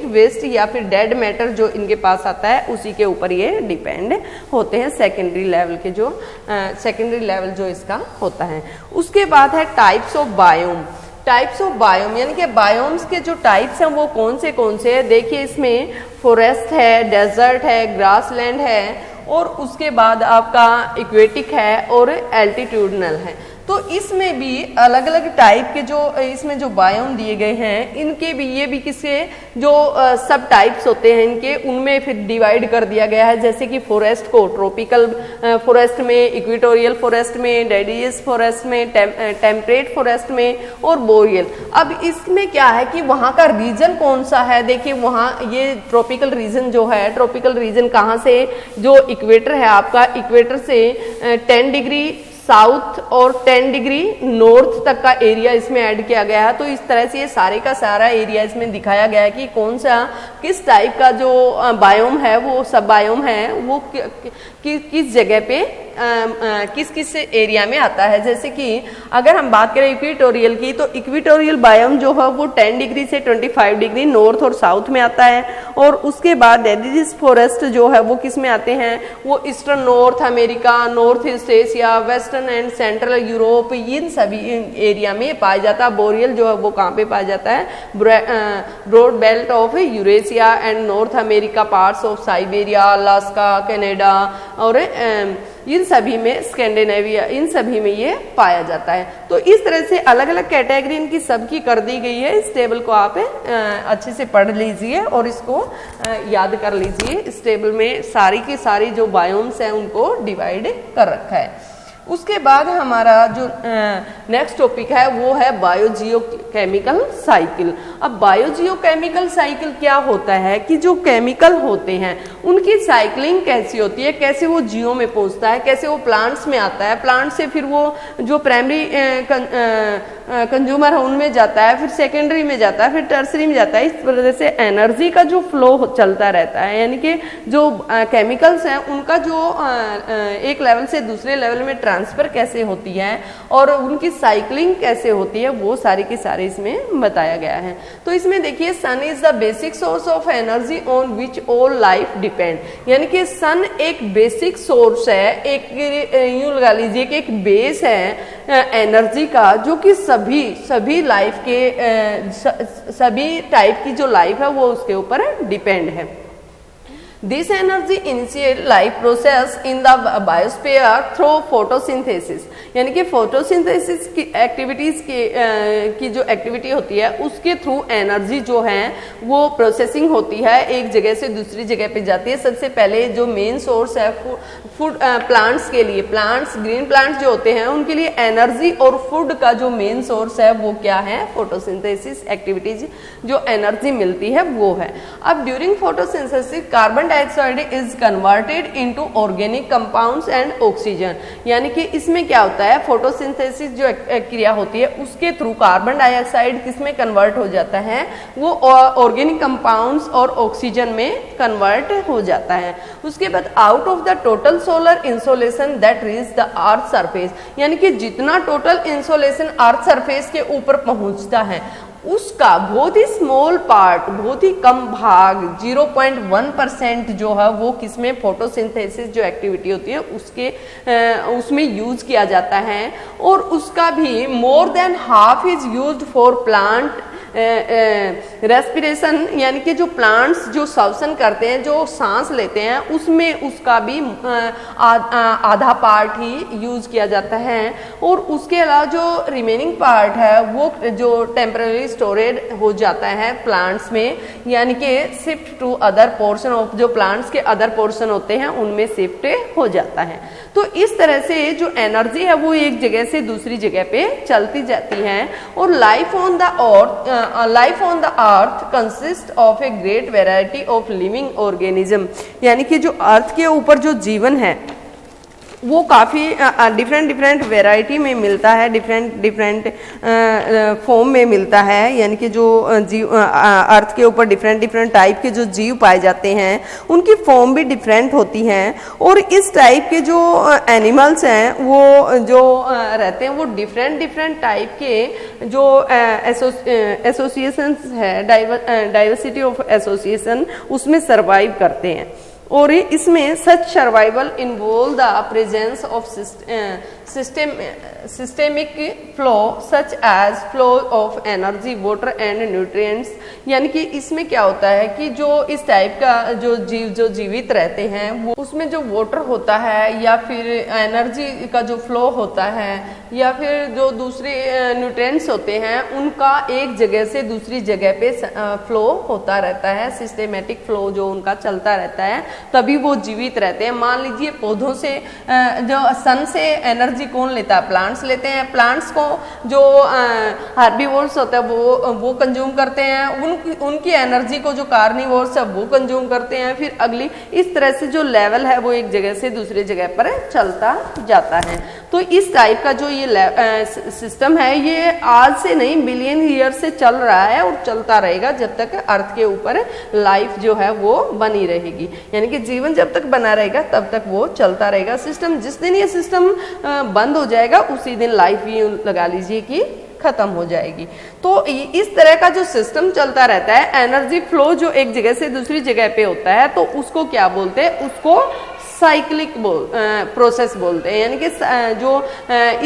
waste या फिर डेड मैटर जो इनके पास आता है उसी के ऊपर ये डिपेंड होते हैं। सेकेंडरी लेवल के जो सेकेंडरी लेवल जो इसका होता है। उसके बाद है types of biome. Types of biome यानी कि बायोम्स के जो टाइप्स हैं वो कौन से हैं। देखिए इसमें फॉरेस्ट है, डेजर्ट है, ग्रासलैंड है, और उसके बाद आपका इक्वेटिक है और एल्टीट्यूडनल है। तो इसमें भी अलग अलग टाइप के जो इसमें जो बायोम दिए गए हैं इनके भी ये भी किसके जो सब टाइप्स होते हैं इनके उनमें फिर डिवाइड कर दिया गया है। जैसे कि फॉरेस्ट को ट्रॉपिकल फॉरेस्ट में, इक्वेटोरियल फॉरेस्ट में, डेडियस फॉरेस्ट में, टेम्परेट फॉरेस्ट में और बोरियल। अब इसमें क्या है कि वहाँ का रीजन कौन सा है। देखिए वहाँ ये ट्रॉपिकल रीजन जो है, ट्रॉपिकल रीजन कहाँ से, जो इक्वेटर है आपका, इक्वेटर से 10 डिग्री साउथ और 10 डिग्री नॉर्थ तक का एरिया इसमें ऐड किया गया है। तो इस तरह से ये सारे का सारा एरिया इसमें दिखाया गया है कि कौन सा किस टाइप का जो बायोम है वो सब बायोम है वो किस जगह पे किस एरिया में आता है। जैसे कि अगर हम बात करें इक्वेटोरियल की, तो इक्वेटोरियल बायोम जो है वो 10 डिग्री से 25 डिग्री नॉर्थ और साउथ में आता है। और उसके बाद डेडियस फॉरेस्ट जो है वो किस में आते हैं, वो eastern North America, North East Asia, western and central Europe, इन सभी एरिया में पाया जाता है। बोरियल जो है वो कहाँ पे पाया जाता है, broad belt of Eurasia and North America, parts of Siberia, Alaska, Canada और इन सभी में, स्कैंडिनेविया, इन सभी में ये पाया जाता है। तो इस तरह से अलग अलग कैटेगरी इनकी सबकी कर दी गई है। इस टेबल को आप अच्छे से पढ़ लीजिए और इसको याद कर लीजिए। इस टेबल में सारी की सारी जो बायोम्स हैं उनको डिवाइड कर रखा है। उसके बाद हमारा जो नेक्स्ट टॉपिक है वो है बायोजियोकेमिकल साइकिल। अब बायोजियोकेमिकल साइकिल क्या होता है कि जो केमिकल होते हैं उनकी साइकिलिंग कैसी होती है, कैसे वो जियो में पहुंचता है, कैसे वो प्लांट्स में आता है, प्लांट से फिर वो जो प्राइमरी कंज्यूमर है उनमें जाता है, फिर सेकेंडरी में जाता है, फिर टर्सरी में जाता है। इस वजह से एनर्जी का जो फ्लो चलता रहता है, यानी कि जो केमिकल्स हैं उनका जो एक लेवल से दूसरे लेवल में ट्रांसफर कैसे होती है और उनकी साइकिलिंग कैसे होती है, वो सारी की सारी इसमें बताया गया है। तो इसमें देखिए sun is the basic source of energy on which all life depend, यानी कि सन एक बेसिक सोर्स है, एक यूं लगा लीजिए कि एक बेस है एनर्जी का, जो कि सभी लाइफ के सभी टाइप की जो लाइफ है वो उसके ऊपर डिपेंड है। This energy initiate life process in the biosphere through photosynthesis, यानी कि फोटोसिंथेसिस की एक्टिविटीज की जो एक्टिविटी होती है उसके थ्रू एनर्जी जो है वो प्रोसेसिंग होती है, एक जगह से दूसरी जगह पे जाती है। सबसे पहले जो मेन सोर्स है फूड प्लांट्स के लिए, प्लांट्स ग्रीन प्लांट्स जो होते हैं उनके लिए एनर्जी और फूड का जो मेन सोर्स है वो क्या है, फोटोसिंथेसिस एक्टिविटीज जो एनर्जी मिलती है वो है। अब during photosynthesis carbon dioxide is converted into organic compounds and oxygen. यानी कि इसमें क्या होता है, फोटोसिंथेसिस जो क्रिया होती है उसके थ्रू कार्बन डाइऑक्साइड किसमें कन्वर्ट हो जाता है, वो ऑर्गेनिक कंपाउंड्स और ऑक्सीजन में कन्वर्ट हो जाता है। उसके बाद out of the total solar insolation that reach the earth surface, यानी कि जितना टोटल इंसोलेशन अर्थ सरफेस के ऊपर पहुंचता है उसका बहुत ही स्मॉल पार्ट, बहुत ही कम भाग 0.1% जो है वो किसमें, फोटोसिंथेसिस जो एक्टिविटी होती है उसमें यूज किया जाता है। और उसका भी more than half is used for plant respiration, यानी कि जो प्लांट्स जो श्वसन करते हैं, जो सांस लेते हैं, उसमें उसका भी आधा पार्ट ही यूज किया जाता है। और उसके अलावा जो रिमेनिंग पार्ट है वो जो टेम्पररी स्टोरेज हो जाता है प्लांट्स में, यानी कि shift to other portion of, जो प्लांट्स के अदर पोर्शन होते हैं उनमें शिफ्ट हो जाता है। तो इस तरह से जो एनर्जी है वो एक जगह से दूसरी जगह पे चलती जाती है। और life on the earth consist of a great variety of living organism, यानी कि जो अर्थ के ऊपर जो जीवन है वो काफ़ी डिफरेंट वेराइटी में मिलता है, डिफरेंट फॉर्म में मिलता है। यानी कि जो जीव अर्थ के ऊपर डिफरेंट टाइप के जो जीव पाए जाते हैं उनकी फॉर्म भी डिफरेंट होती हैं। और इस टाइप के जो एनिमल्स हैं वो जो रहते हैं वो डिफरेंट टाइप के जो एसोसिएशंस है, डाइवर्सिटी ऑफ एसोसिएशन, उसमें सर्वाइव करते हैं। और इसमें such survival involve the presence of systemic flow such as flow of energy, water and nutrients. यानी कि इसमें क्या होता है कि जो इस टाइप का जो जीव जो जीवित रहते हैं वो उसमें जो वाटर होता है या फिर एनर्जी का जो फ्लो होता है या फिर जो दूसरे न्यूट्रिएंट्स होते हैं उनका एक जगह से दूसरी जगह पे फ्लो होता रहता है, सिस्टेमेटिक फ्लो जो उनका चलता रहता है, तभी वो जीवित रहते हैं। मान लीजिए पौधों से जो सन से एनर्जी कौन लेता है, प्लांट्स लेते हैं। प्लांट्स को जो हार्बीवोर्स होता है वो कंज्यूम करते हैं, उनकी एनर्जी को जो कार्निवोर्स है वो कंज्यूम करते हैं। फिर अगली इस तरह से जो लेवल है वो एक जगह से दूसरी जगह पर चलता जाता है। तो इस टाइप का जो ये सिस्टम है ये आज से नहीं बिलियन ईयर से चल रहा है और चलता रहेगा जब तक अर्थ के ऊपर लाइफ जो है वो बनी रहेगी। यानी कि जीवन जब तक बना रहेगा तब तक वो चलता रहेगा सिस्टम। जिस दिन ये सिस्टम बंद हो जाएगा उसी दिन लाइफ भी लगा लीजिए कि खत्म हो जाएगी। तो इस तरह का जो सिस्टम चलता रहता है, एनर्जी फ्लो जो एक जगह से दूसरी जगह पे होता है, तो उसको क्या बोलते हैं, उसको साइक्लिक प्रोसेस बोलते हैं। यानी कि जो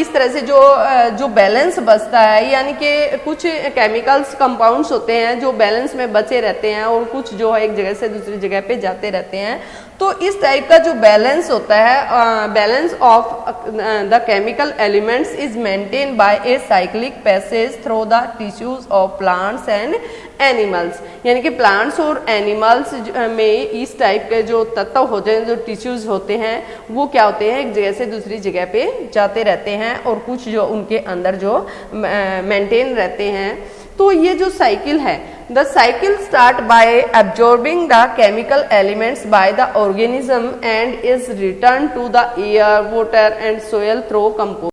इस तरह से जो बैलेंस बचता है, यानी कि कुछ केमिकल्स कंपाउंड्स होते हैं जो बैलेंस में बचे रहते हैं और कुछ जो है एक जगह से दूसरी जगह पे जाते रहते हैं। तो इस टाइप का जो बैलेंस होता है, balance of the chemical elements is maintain by a cyclic passage through the tissues of plants and animals. यानी कि प्लांट्स और एनिमल्स में इस टाइप के जो तत्व होते हैं, जो टिश्यूज होते हैं, वो क्या होते हैं, एक जगह से दूसरी जगह पे जाते रहते हैं और कुछ जो उनके अंदर जो मेंटेन रहते हैं। तो ये जो साइकिल है, the cycle start by absorbing the chemical elements by the organism and is return to the air, water and soil through compost.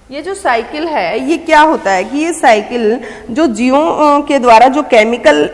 ये जो साइकिल है ये क्या होता है कि ये साइकिल जो जीवों के द्वारा जो केमिकल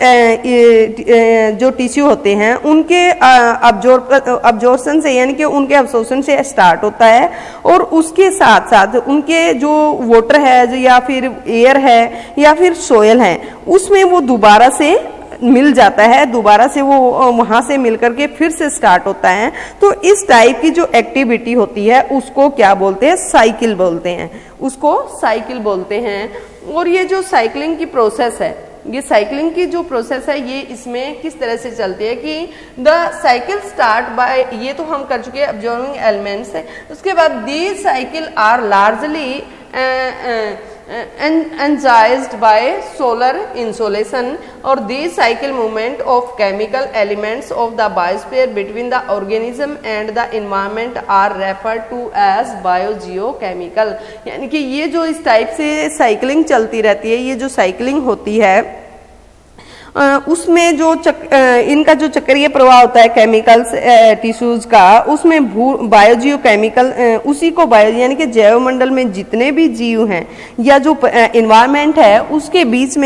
जो टिश्यू होते हैं उनके अब्जॉर्प्शन से, यानी कि उनके अब्सॉर्प्शन से स्टार्ट होता है और उसके साथ साथ उनके जो वाटर है या फिर एयर है या फिर सोयल है उसमें वो दोबारा से मिल जाता है, दोबारा से वो वहां से मिल करके फिर से स्टार्ट होता है। तो इस टाइप की जो एक्टिविटी होती है उसको क्या बोलते हैं, साइकिल बोलते हैं, उसको साइकिल बोलते हैं। और ये जो साइकिलिंग की प्रोसेस है, ये साइकिलिंग की जो प्रोसेस है ये इसमें किस तरह से चलती है कि द साइकिल स्टार्ट बाय, ये तो हम कर चुके हैं अब्जॉर्बिंग एलिमेंट्स है। उसके बाद these cycle are largely energized by solar insolation or the cycle movement of chemical elements of the biosphere between the organism and the environment are referred to as biogeochemical। यानी कि ये जो इस टाइप से साइकिलिंग चलती रहती है, ये जो साइकिलिंग होती है उसमें जो इनका जो चक्रीय प्रवाह होता है केमिकल्स टिश्यूज का, उसमें बायोजियोकेमिकल उसी को बायो यानी कि जैवमंडल में जितने भी जीव हैं या जो एनवायरनमेंट है उसके बीच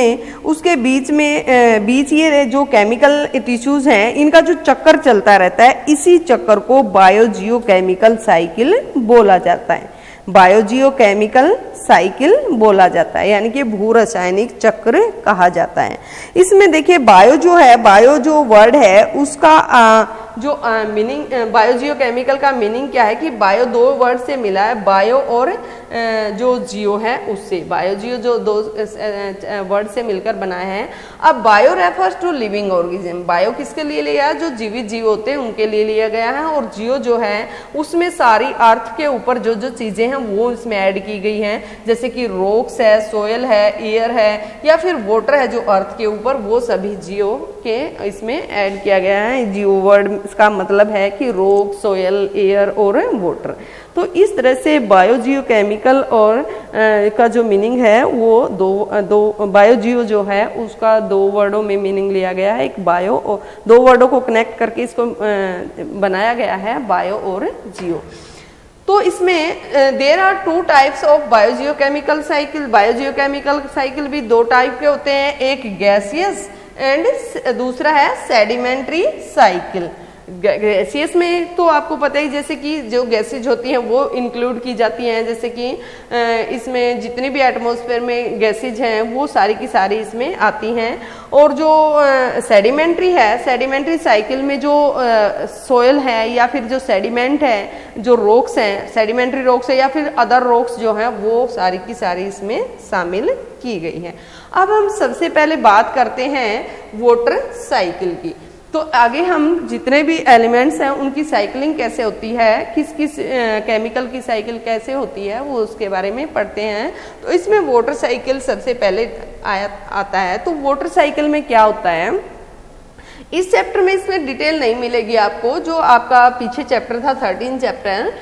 ये जो केमिकल टिश्यूज हैं इनका जो चक्कर चलता रहता है, इसी चक्कर को बायोजियोकेमिकल साइकिल बोला जाता है। बायोजियोकेमिकल साइकिल बोला जाता है, यानी कि भू रासायनिक चक्र कहा जाता है। इसमें देखिए बायो जो वर्ड है उसका जो मीनिंग बायोजियोकेमिकल का मीनिंग क्या है कि बायो दो वर्ड से मिला है, बायो और जो जियो है उससे, बायोजियो जो दो वर्ड से मिलकर बनाए हैं। अब bio refers to living organism, bio किसके लिए लिया है, जो जीवित जीव होते हैं उनके लिए लिया गया है, और जियो जो है उसमें सारी अर्थ के ऊपर जो जो चीजें हैं वो इसमें ऐड की गई हैं, जैसे कि रॉक्स है, सोयल है, एयर है या फिर वाटर है जो अर्थ के ऊपर, वो सभी जियो के इसमें ऐड किया गया है। जियो वर्ड इसका मतलब है कि रॉक, सोयल, एयर और वाटर। तो इस तरह से बायोजियोकेमिकल और का जो मीनिंग है वो दो बायोजियो जो है उसका दो वर्डों में मीनिंग लिया गया है। एक बायो और दो वर्डों को कनेक्ट करके इसको बनाया गया है, बायो और जियो। तो इसमें there are two types of biogeochemical cycle. Biogeochemical cycle भी दो टाइप के होते हैं, एक गैसियस एंड दूसरा है सेडिमेंट्री साइकिल। गैसियस में तो आपको पता ही, जैसे कि जो गैसेज होती हैं वो इंक्लूड की जाती हैं, जैसे कि इसमें जितनी भी एटमॉस्फेयर में गैसेज हैं वो सारी की सारी इसमें आती हैं। और जो सेडिमेंट्री है, सेडिमेंट्री साइकिल में जो सोयल है या फिर जो सेडिमेंट है, जो रॉक्स हैं, सेडिमेंट्री रॉक्स है या फिर अदर रॉक्स जो हैं वो सारी की सारी इसमें शामिल की गई हैं। अब हम सबसे पहले बात करते हैं वाटर साइकिल की। तो आगे हम जितने भी एलिमेंट्स हैं उनकी साइकिलिंग कैसे होती है, किस किस केमिकल की साइकिल कैसे होती है वो उसके बारे में पढ़ते हैं। तो इसमें वाटर साइकिल सबसे पहले आता है। तो वाटर साइकिल में क्या होता है, इस चैप्टर में इसमें डिटेल नहीं मिलेगी आपको, जो आपका पीछे चैप्टर था 13 चैप्टर,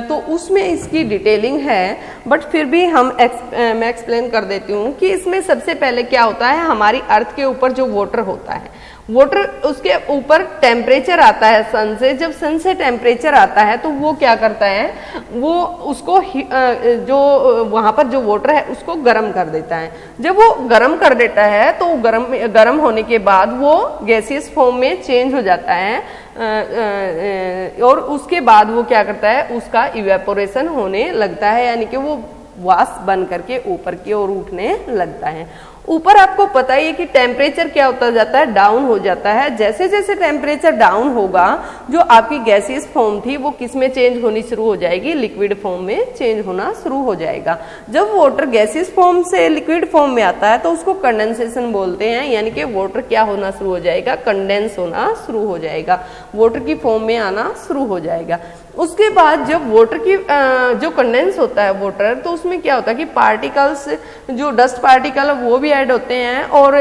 तो उसमें इसकी डिटेलिंग है, बट फिर भी मैं एक्सप्लेन कर देती हूँ कि इसमें सबसे पहले क्या होता है, हमारी अर्थ के ऊपर जो वाटर होता है, वाटर उसके ऊपर टेम्परेचर आता है सन से। जब सन से टेम्परेचर आता है तो वो क्या करता है, वो उसको जो वहां पर जो वाटर है उसको गर्म कर देता है। जब वो गर्म कर देता है तो गर्म होने के बाद वो गैसियस फॉर्म में चेंज हो जाता है, और उसके बाद वो क्या करता है, उसका इवेपोरेशन होने लगता है, यानी कि वो वाष्प बन करके ऊपर की ओर उठने लगता है। ऊपर आपको पता ही है कि टेम्परेचर क्या होता जाता है, डाउन हो जाता है। जैसे जैसे टेम्परेचर डाउन होगा, जो आपकी गैसियस फॉर्म थी वो किस में चेंज होनी शुरू हो जाएगी, लिक्विड फॉर्म में चेंज होना शुरू हो जाएगा। जब वाटर गैसियस फॉर्म से लिक्विड फॉर्म में आता है तो उसको कंडेंसेशन बोलते हैं, यानी कि वाटर क्या होना शुरू हो जाएगा, कंडेंस होना शुरू हो जाएगा, वाटर की फॉर्म में आना शुरू हो जाएगा। उसके बाद जब वाटर की जो कंडेंस होता है वाटर, तो उसमें क्या होता है कि पार्टिकल्स, जो डस्ट पार्टिकल वो भी ऐड होते हैं, और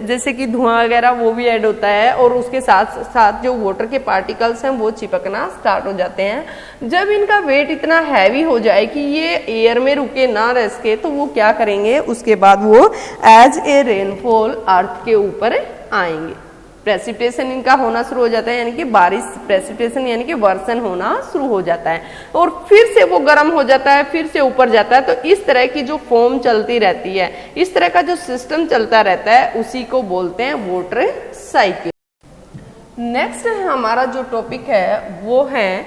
जैसे कि धुआं वगैरह वो भी ऐड होता है, और उसके साथ साथ जो वाटर के पार्टिकल्स हैं वो चिपकना स्टार्ट हो जाते हैं। जब इनका वेट इतना हैवी हो जाए कि ये एयर में रुके ना रह सके, तो वो क्या करेंगे, उसके बाद वो एज ए रेनफॉल अर्थ के ऊपर आएंगे। प्रेसिपिटेशन इनका होना शुरू हो जाता है, यानी कि बारिश, प्रेसिपिटेशन यानी कि वर्षण होना शुरू हो जाता है, और फिर से वो गर्म हो जाता है, फिर से ऊपर जाता है। तो इस तरह की जो फॉर्म चलती रहती है, इस तरह का जो सिस्टम चलता रहता है, उसी को बोलते हैं वाटर साइकिल। नेक्स्ट हमारा जो टॉपिक है वो है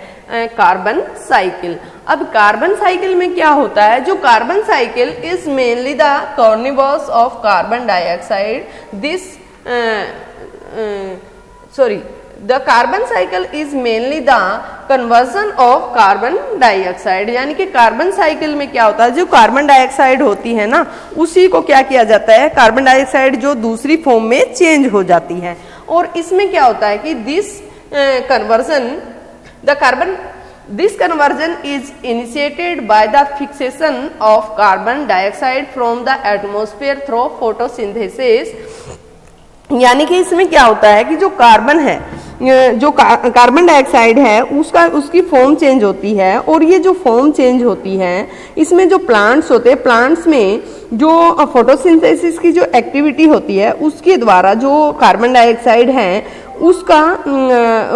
कार्बन साइकिल। अब कार्बन साइकिल में क्या होता है, जो carbon cycle is mainly the carnivorous of carbon dioxide, the carbon cycle is mainly the conversion of carbon dioxide। यानी कि कार्बन साइकिल में क्या होता है, जो कार्बन डाइऑक्साइड होती है ना, उसी को क्या किया जाता है, कार्बन डाइऑक्साइड जो दूसरी फॉर्म में चेंज हो जाती है। और इसमें क्या होता है कि this conversion is initiated by the fixation of carbon dioxide from the atmosphere through photosynthesis। यानी कि इसमें क्या होता है कि जो कार्बन है जो कार्बन डाइऑक्साइड है उसकी फॉर्म चेंज होती है, और ये जो फॉर्म चेंज होती है इसमें जो प्लांट्स होते हैं, प्लांट्स में जो फोटोसिंथेसिस की जो एक्टिविटी होती है उसके द्वारा जो कार्बन डाइऑक्साइड है उसका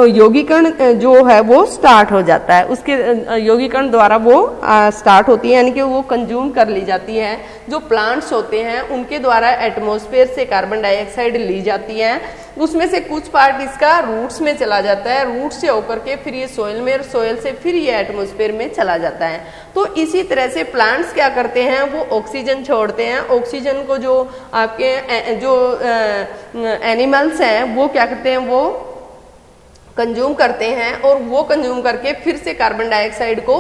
यौगिकरण जो है वो स्टार्ट हो जाता है, उसके यौगिकरण द्वारा वो स्टार्ट होती है, यानी कि वो कंज्यूम कर ली जाती है। जो प्लांट्स होते हैं उनके द्वारा एटमॉस्फेयर से कार्बन डाइऑक्साइड ली जाती है, उसमें से कुछ पार्ट इसका रूट्स में चला जाता है, रूट से होकर के फिर ये सोइल में, और सोइल से फिर ये एटमॉस्फेयर में चला जाता है। तो इसी तरह से प्लांट्स क्या करते हैं, वो ऑक्सीजन छोड़ते हैं। ऑक्सीजन को जो आपके जो एनिमल्स हैं वो क्या करते हैं, वो कंज्यूम करते हैं, और वो कंज्यूम करके फिर से कार्बन डाइऑक्साइड को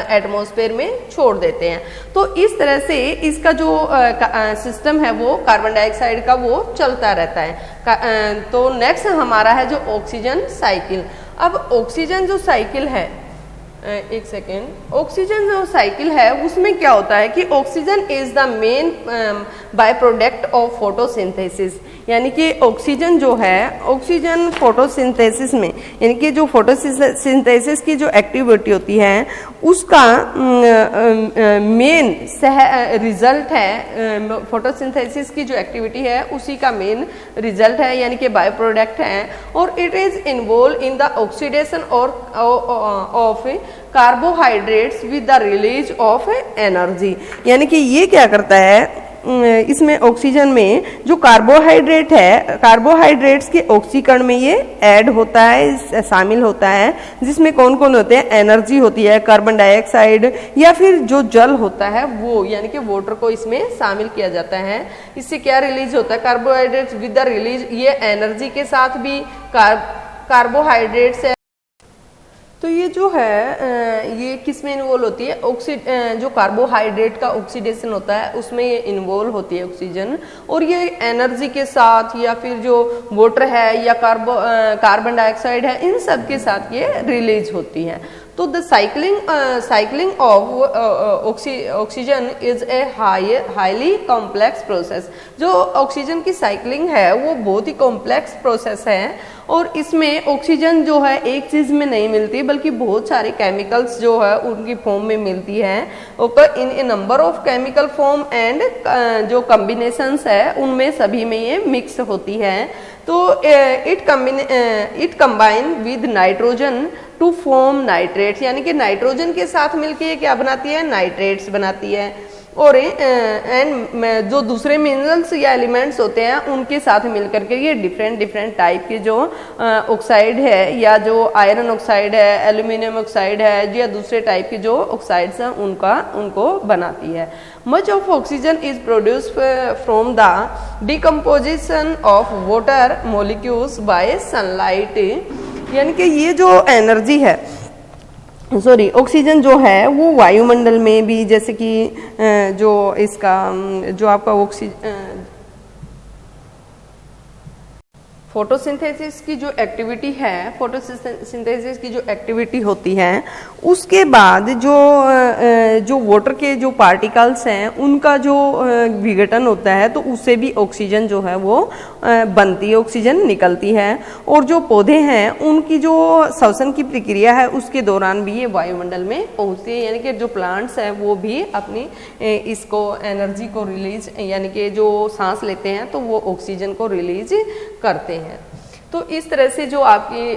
एटमॉस्फेयर में छोड़ देते हैं। तो इस तरह से इसका जो सिस्टम है वो कार्बन डाइऑक्साइड का वो चलता रहता है। तो नेक्स्ट हमारा है जो ऑक्सीजन साइकिल। अब ऑक्सीजन जो साइकिल है, एक सेकेंड, ऑक्सीजन जो साइकिल है उसमें क्या होता है कि oxygen is the main by product of photosynthesis, यानी कि ऑक्सीजन जो है, ऑक्सीजन फोटोसिंथेसिस में, यानी कि जो फोटोसिंथेसिस की जो एक्टिविटी होती है उसका मेन रिजल्ट है, फोटोसिंथेसिस की जो एक्टिविटी है उसी का मेन रिजल्ट है, यानी कि बाय प्रोडक्ट है, और it is involve in the oxidation of carbohydrates with the release of energy. यानी कि ये क्या करता है, इसमें ऑक्सीजन में जो कार्बोहाइड्रेट है, कार्बोहाइड्रेट्स के ऑक्सीकरण में ये ऐड होता है, शामिल होता है, जिसमें कौन कौन होते हैं, एनर्जी होती है, कार्बन डाइऑक्साइड या फिर जो जल होता है वो, यानी कि वाटर को इसमें शामिल किया जाता है। इससे क्या रिलीज होता है, कार्बोहाइड्रेट्स विद द रिलीज, ये एनर्जी के साथ भी कार्बोहाइड्रेट्स है। तो ये जो है ये किस में इन्वॉल्व होती है, जो कार्बोहाइड्रेट का ऑक्सीडेशन होता है उसमें ये इन्वॉल्व होती है ऑक्सीजन, और ये एनर्जी के साथ या फिर जो वाटर है या कार्बन डाइऑक्साइड है, इन सब के साथ ये रिलीज होती है। तो the cycling of oxygen is a highly complex process. जो ऑक्सीजन की साइक्लिंग है वो बहुत ही कॉम्प्लेक्स प्रोसेस है, और इसमें ऑक्सीजन जो है एक चीज में नहीं मिलती बल्कि बहुत सारे केमिकल्स जो है उनकी फॉर्म में मिलती है, और in a number of chemical form and जो कॉम्बिनेशंस है उनमें सभी में ये मिक्स होती है। तो it combine with nitrogen to form nitrates, यानी कि नाइट्रोजन के साथ मिलके ये क्या बनाती है, नाइट्रेट्स बनाती है, और एंड जो दूसरे मिनरल्स या एलिमेंट्स होते हैं उनके साथ मिलकर के ये डिफरेंट टाइप के जो ऑक्साइड है, या जो आयरन ऑक्साइड है, एल्यूमिनियम ऑक्साइड है, या दूसरे टाइप के जो ऑक्साइड्स हैं उनको बनाती है। Much of oxygen is produce from the decomposition of water molecules bye sunlight, यानी कि ये जो एनर्जी है, सॉरी, ऑक्सीजन जो है वो वायुमंडल में भी, जैसे कि जो इसका जो आपका फोटोसिंथेसिस की जो एक्टिविटी है, फोटोसिंथेसिस की जो एक्टिविटी होती है उसके बाद जो वाटर के जो पार्टिकल्स हैं उनका जो विघटन होता है तो उससे भी ऑक्सीजन जो है वो बनती है, ऑक्सीजन निकलती है। और जो पौधे हैं उनकी जो श्वसन की प्रक्रिया है उसके दौरान भी ये वायुमंडल में पहुंचती है, यानी कि जो प्लांट्स हैं वो भी अपनी इसको एनर्जी को रिलीज, यानी कि जो सांस लेते हैं तो वो ऑक्सीजन को रिलीज करते हैं। तो इस तरह से जो आपकी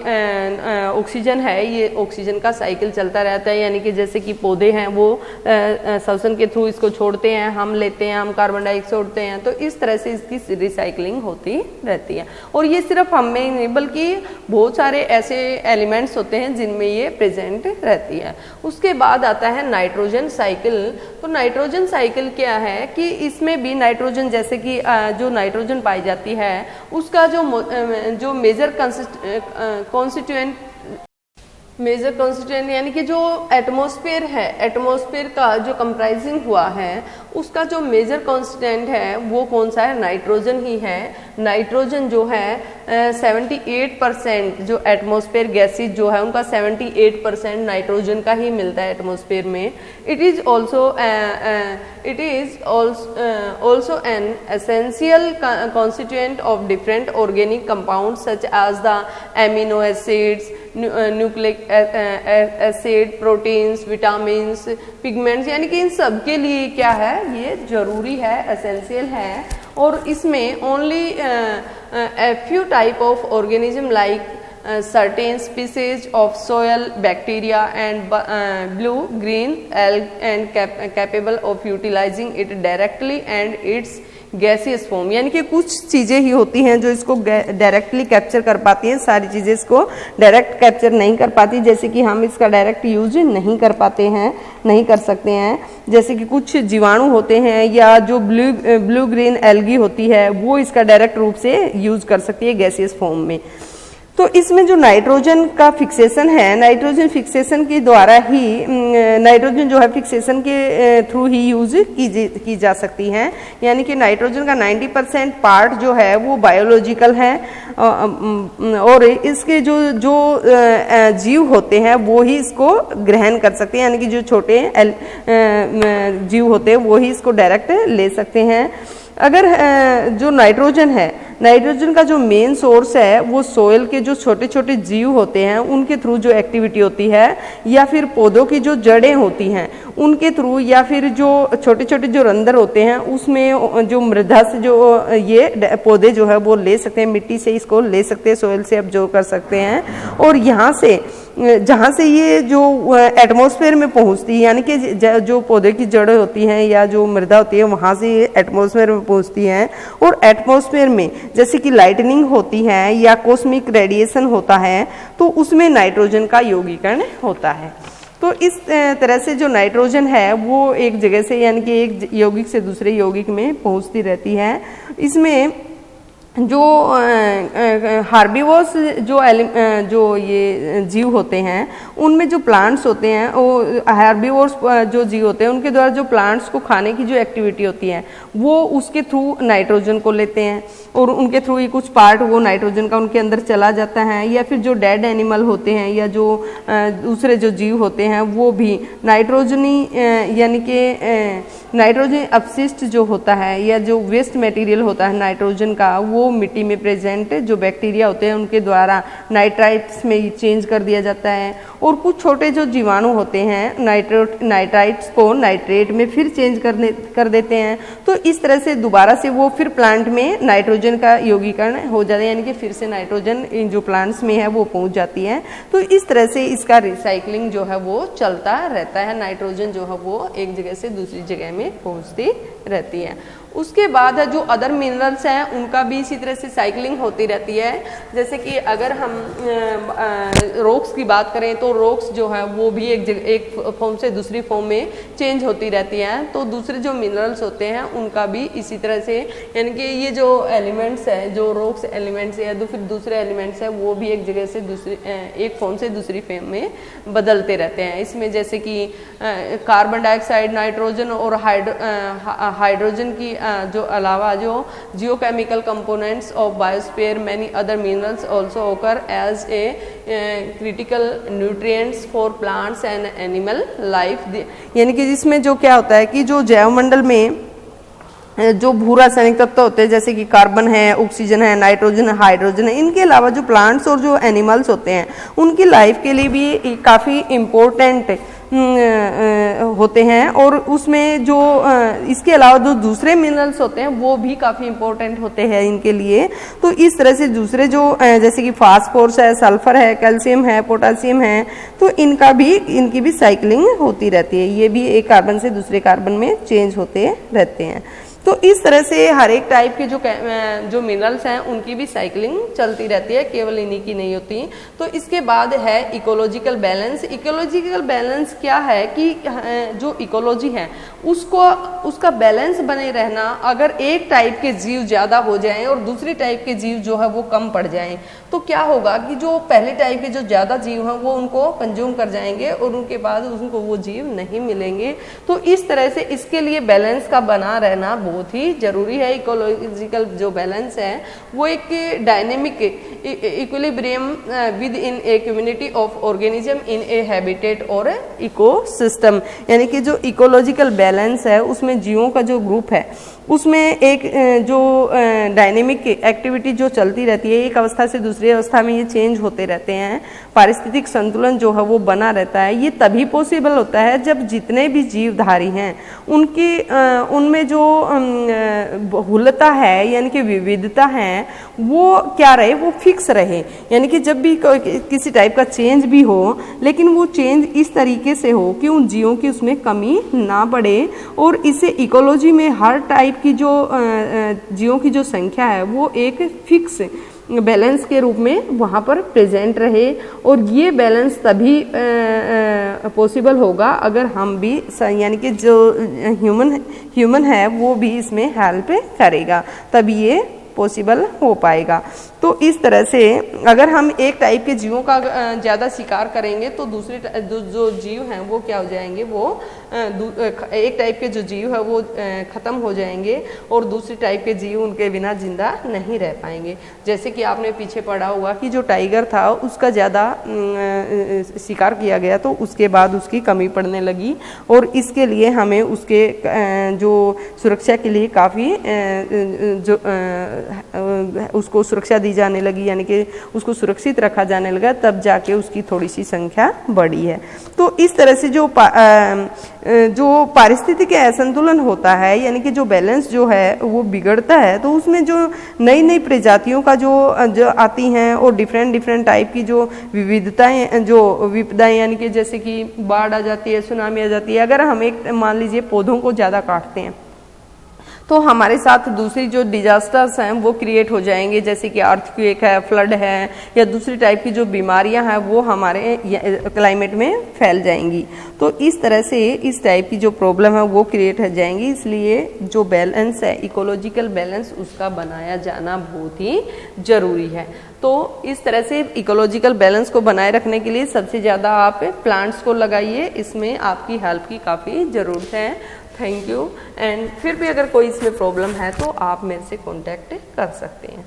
ऑक्सीजन है ये ऑक्सीजन का साइकिल चलता रहता है, यानी कि जैसे कि पौधे हैं वो श्वसन के थ्रू इसको छोड़ते हैं, हम लेते हैं, हम कार्बन डाइऑक्साइड छोड़ते हैं, तो इस तरह से इसकी रिसाइकलिंग होती रहती है। और ये सिर्फ हम में ही नहीं बल्कि बहुत सारे ऐसे एलिमेंट्स होते हैं जिनमें ये प्रेजेंट रहती है। उसके बाद आता है नाइट्रोजन साइकिल। तो नाइट्रोजन साइकिल क्या है कि इसमें भी नाइट्रोजन, जैसे कि जो नाइट्रोजन पाई जाती है उसका जो मेजर कॉन्स्टिट्यूएंट मेजर कॉन्स्टिट्यूएंट यानी कि जो एटमॉस्फेयर है, एटमॉस्फेयर का जो कंप्राइजिंग हुआ है उसका जो मेजर कॉन्स्टिट्यूएंट है वो कौन सा है? नाइट्रोजन ही है। नाइट्रोजन जो है 78% जो एटमॉस्फेयर गैसेज जो है उनका 78% नाइट्रोजन का ही मिलता है एटमॉस्फेयर में। It is also an essential constituent of different organic compound such as the amino acids, nucleic acid, proteins, vitamins, pigments, यानी कि इन सब के लिए क्या है? ये जरूरी है, एसेंशियल है। और इसमें only a few type of organism like certain species of soil bacteria and blue green algae and capable of utilizing it directly and its gaseous form, यानी कि कुछ चीज़ें ही होती हैं जो इसको डायरेक्टली कैप्चर कर पाती हैं, सारी चीज़ें इसको डायरेक्ट कैप्चर नहीं कर पाती, जैसे कि हम इसका डायरेक्ट यूज नहीं कर पाते हैं, नहीं कर सकते हैं। जैसे कि कुछ जीवाणु होते हैं या जो ब्लू ग्रीन एल्गी होती है वो इसका डायरेक्ट रूप से यूज कर सकती है गैसियस फॉर्म में। तो इसमें जो नाइट्रोजन का फिक्सेशन है, नाइट्रोजन फिक्सेशन के द्वारा ही नाइट्रोजन जो है फिक्सेशन के थ्रू ही यूज की जा सकती है, यानी कि नाइट्रोजन का 90% पार्ट जो है वो बायोलॉजिकल है और इसके जो जीव होते हैं वो ही इसको ग्रहण कर सकते हैं, यानी कि जो छोटे जीव होते हैं वो ही इसको डायरेक्ट ले सकते हैं। अगर जो नाइट्रोजन है, नाइट्रोजन का जो मेन सोर्स है वो सोयल के जो छोटे छोटे जीव होते हैं उनके थ्रू जो एक्टिविटी होती है, या फिर पौधों की जो जड़ें होती हैं उनके थ्रू, या फिर जो छोटे छोटे जो रंध्र होते हैं उसमें जो मृदा से जो ये पौधे जो है वो ले सकते हैं, मिट्टी से इसको ले सकते हैं, सोयल से एब्जॉर्ब कर सकते हैं। और यहाँ से जहाँ से ये जो एटमॉस्फेयर में पहुँचती है, यानी कि जो पौधे की जड़ें होती हैं या जो मृदा होती है वहाँ से ये एटमॉस्फेयर में पहुँचती हैं, और एटमॉस्फेयर में जैसे कि लाइटनिंग होती है या कॉस्मिक रेडिएशन होता है तो उसमें नाइट्रोजन का यौगीकरण होता है। तो इस तरह से जो नाइट्रोजन है वो एक जगह से, यानी कि एक यौगिक से दूसरे यौगिक में पहुँचती रहती है। इसमें जो हार्बीवोर्स जो ये जीव होते हैं उनमें जो प्लांट्स होते हैं वो हार्बीवोर्स जो जीव होते हैं उनके द्वारा जो प्लांट्स को खाने की जो एक्टिविटी होती है वो उसके थ्रू नाइट्रोजन को लेते हैं और उनके थ्रू ही कुछ पार्ट वो नाइट्रोजन का उनके अंदर चला जाता है। या फिर जो डेड एनिमल होते हैं या जो दूसरे जो जीव होते हैं वो भी नाइट्रोजनी यानी कि नाइट्रोजन अपशिष्ट जो होता है या जो वेस्ट मटेरियल होता है नाइट्रोजन का वो मिट्टी में प्रेजेंट जो बैक्टीरिया होते हैं उनके द्वारा नाइट्राइट्स में चेंज कर दिया जाता है। और कुछ छोटे जो जीवाणु होते हैं नाइट्राइट्स को नाइट्रेट में फिर चेंज कर देते हैं। तो इस तरह से दोबारा से वो फिर प्लांट में नाइट्रोजन का यौगीकरण हो जाता है, यानी कि फिर से नाइट्रोजन इन जो प्लांट्स में है वो पहुंच जाती है। तो इस तरह से इसका रिसाइकलिंग जो है वो चलता रहता है, नाइट्रोजन जो है वो एक जगह से दूसरी जगह में पहुंचती रहती है। उसके बाद जो अदर मिनरल्स हैं उनका भी इसी तरह से साइक्लिंग होती रहती है। जैसे कि अगर हम रॉक्स की बात करें तो रॉक्स जो है वो भी एक फॉर्म से दूसरी फॉर्म में चेंज होती रहती है। तो दूसरे जो मिनरल्स होते हैं उनका भी इसी तरह से, यानी कि ये जो एलिमेंट्स है जो रॉक्स एलिमेंट्स है या फिर दूसरे एलिमेंट्स है वो भी एक जगह से दूसरी एक फॉर्म से दूसरी फॉर्म में बदलते रहते हैं। इसमें जैसे कि कार्बन डाइऑक्साइड, नाइट्रोजन और हाइड्रोजन की जो अलावा जो geochemical components of biosphere many other minerals also occur as a critical nutrients for plants and animal life. यानी कि जिसमें जो क्या होता है कि जो जैवमंडल में जो भू रासायनिक तत्व होते हैं जैसे कि कार्बन है, ऑक्सीजन है, नाइट्रोजन है, हाइड्रोजन है, इनके अलावा जो प्लांट्स और जो एनिमल्स होते हैं उनकी लाइफ के लिए भी काफ़ी इम्पोर्टेंट होते हैं। और उसमें जो इसके अलावा जो दूसरे मिनरल्स होते हैं वो भी काफ़ी इम्पोर्टेंट होते हैं इनके लिए। तो इस तरह से दूसरे जो जैसे कि फास्फोरस है, सल्फर है, कैल्शियम है, पोटासियम है, तो इनकी भी साइक्लिंग होती रहती है। ये भी एक कार्बन से दूसरे कार्बन में चेंज होते रहते हैं। तो इस तरह से हर एक टाइप के जो मिनरल्स हैं उनकी भी साइकिलिंग चलती रहती है, केवल इन्हीं की नहीं होती। तो इसके बाद है इकोलॉजिकल बैलेंस। इकोलॉजिकल बैलेंस क्या है कि जो इकोलॉजी है उसका बैलेंस बने रहना। अगर एक टाइप के जीव ज़्यादा हो जाएं और दूसरी टाइप के जीव जो है वो कम पड़ जाएं, तो क्या होगा कि जो पहले टाइप के जो ज़्यादा जीव हैं वो उनको कंज्यूम कर जाएंगे और उनके बाद उनको वो जीव नहीं मिलेंगे। तो इस तरह से इसके लिए बैलेंस का बना रहना बहुत ही जरूरी है। इकोलॉजिकल जो बैलेंस है वो एक dynamic equilibrium with in a community of organism in A habitat और इकोसिस्टम, यानी कि जो इकोलॉजिकल बैलेंस है उसमें जीवों का जो ग्रुप है उसमें एक जो डायनेमिक एक्टिविटी जो चलती रहती है, एक अवस्था से दूसरी अवस्था में ये चेंज होते रहते हैं, पारिस्थितिक संतुलन जो है वो बना रहता है। ये तभी पॉसिबल होता है जब जितने भी जीवधारी हैं उनमें जो बहुलता है यानी कि विविधता है वो क्या रहे, वो फिक्स रहे। यानी कि जब भी किसी टाइप का चेंज भी हो लेकिन वो चेंज इस तरीके से हो कि उन जीवों की उसमें कमी ना पड़े और इससे इकोलॉजी में हर टाइप की जो जीवों की जो संख्या है वो एक फिक्स बैलेंस के रूप में वहाँ पर प्रेजेंट रहे। और ये बैलेंस तभी पॉसिबल होगा अगर हम भी यानी कि जो ह्यूमन है वो भी इसमें हेल्प करेगा, तभी ये पॉसिबल हो पाएगा। तो इस तरह से अगर हम एक टाइप के जीवों का ज़्यादा शिकार करेंगे तो दूसरे जो जीव हैं वो क्या हो जाएंगे, वो एक टाइप के जो जीव है वो ख़त्म हो जाएंगे और दूसरी टाइप के जीव उनके बिना जिंदा नहीं रह पाएंगे। जैसे कि आपने पीछे पढ़ा होगा कि जो टाइगर था उसका ज़्यादा शिकार किया गया तो उसके बाद उसकी कमी पड़ने लगी और इसके लिए हमें उसके जो सुरक्षा के लिए काफ़ी जो उसको सुरक्षा दी जाने लगी, यानी कि उसको सुरक्षित रखा जाने लगा, तब जाके उसकी थोड़ी सी संख्या बढ़ी है। तो इस तरह से जो पारिस्थितिक असंतुलन होता है यानी कि जो बैलेंस जो है वो बिगड़ता है, तो उसमें जो नई नई प्रजातियों का जो आती हैं और डिफरेंट टाइप की जो विविधताएं जो विपदाएं यानी कि जैसे कि बाढ़ आ जाती है, सुनामी आ जाती है। अगर हम एक मान लीजिए पौधों को ज़्यादा काटते हैं तो हमारे साथ दूसरी जो डिजास्टर्स हैं वो क्रिएट हो जाएंगे, जैसे कि अर्थक्वेक है, फ्लड है या दूसरी टाइप की जो बीमारियां हैं वो हमारे क्लाइमेट में फैल जाएंगी। तो इस तरह से इस टाइप की जो प्रॉब्लम है वो क्रिएट हो जाएंगी। इसलिए जो बैलेंस है, इकोलॉजिकल बैलेंस, उसका बनाया जाना बहुत ही ज़रूरी है। तो इस तरह से इकोलॉजिकल बैलेंस को बनाए रखने के लिए सबसे ज़्यादा आप प्लांट्स को लगाइए, इसमें आपकी हेल्प की काफ़ी ज़रूरत है। Thank you. एंड फिर भी अगर कोई इसमें प्रॉब्लम है तो आप मेरे से कांटेक्ट कर सकते हैं।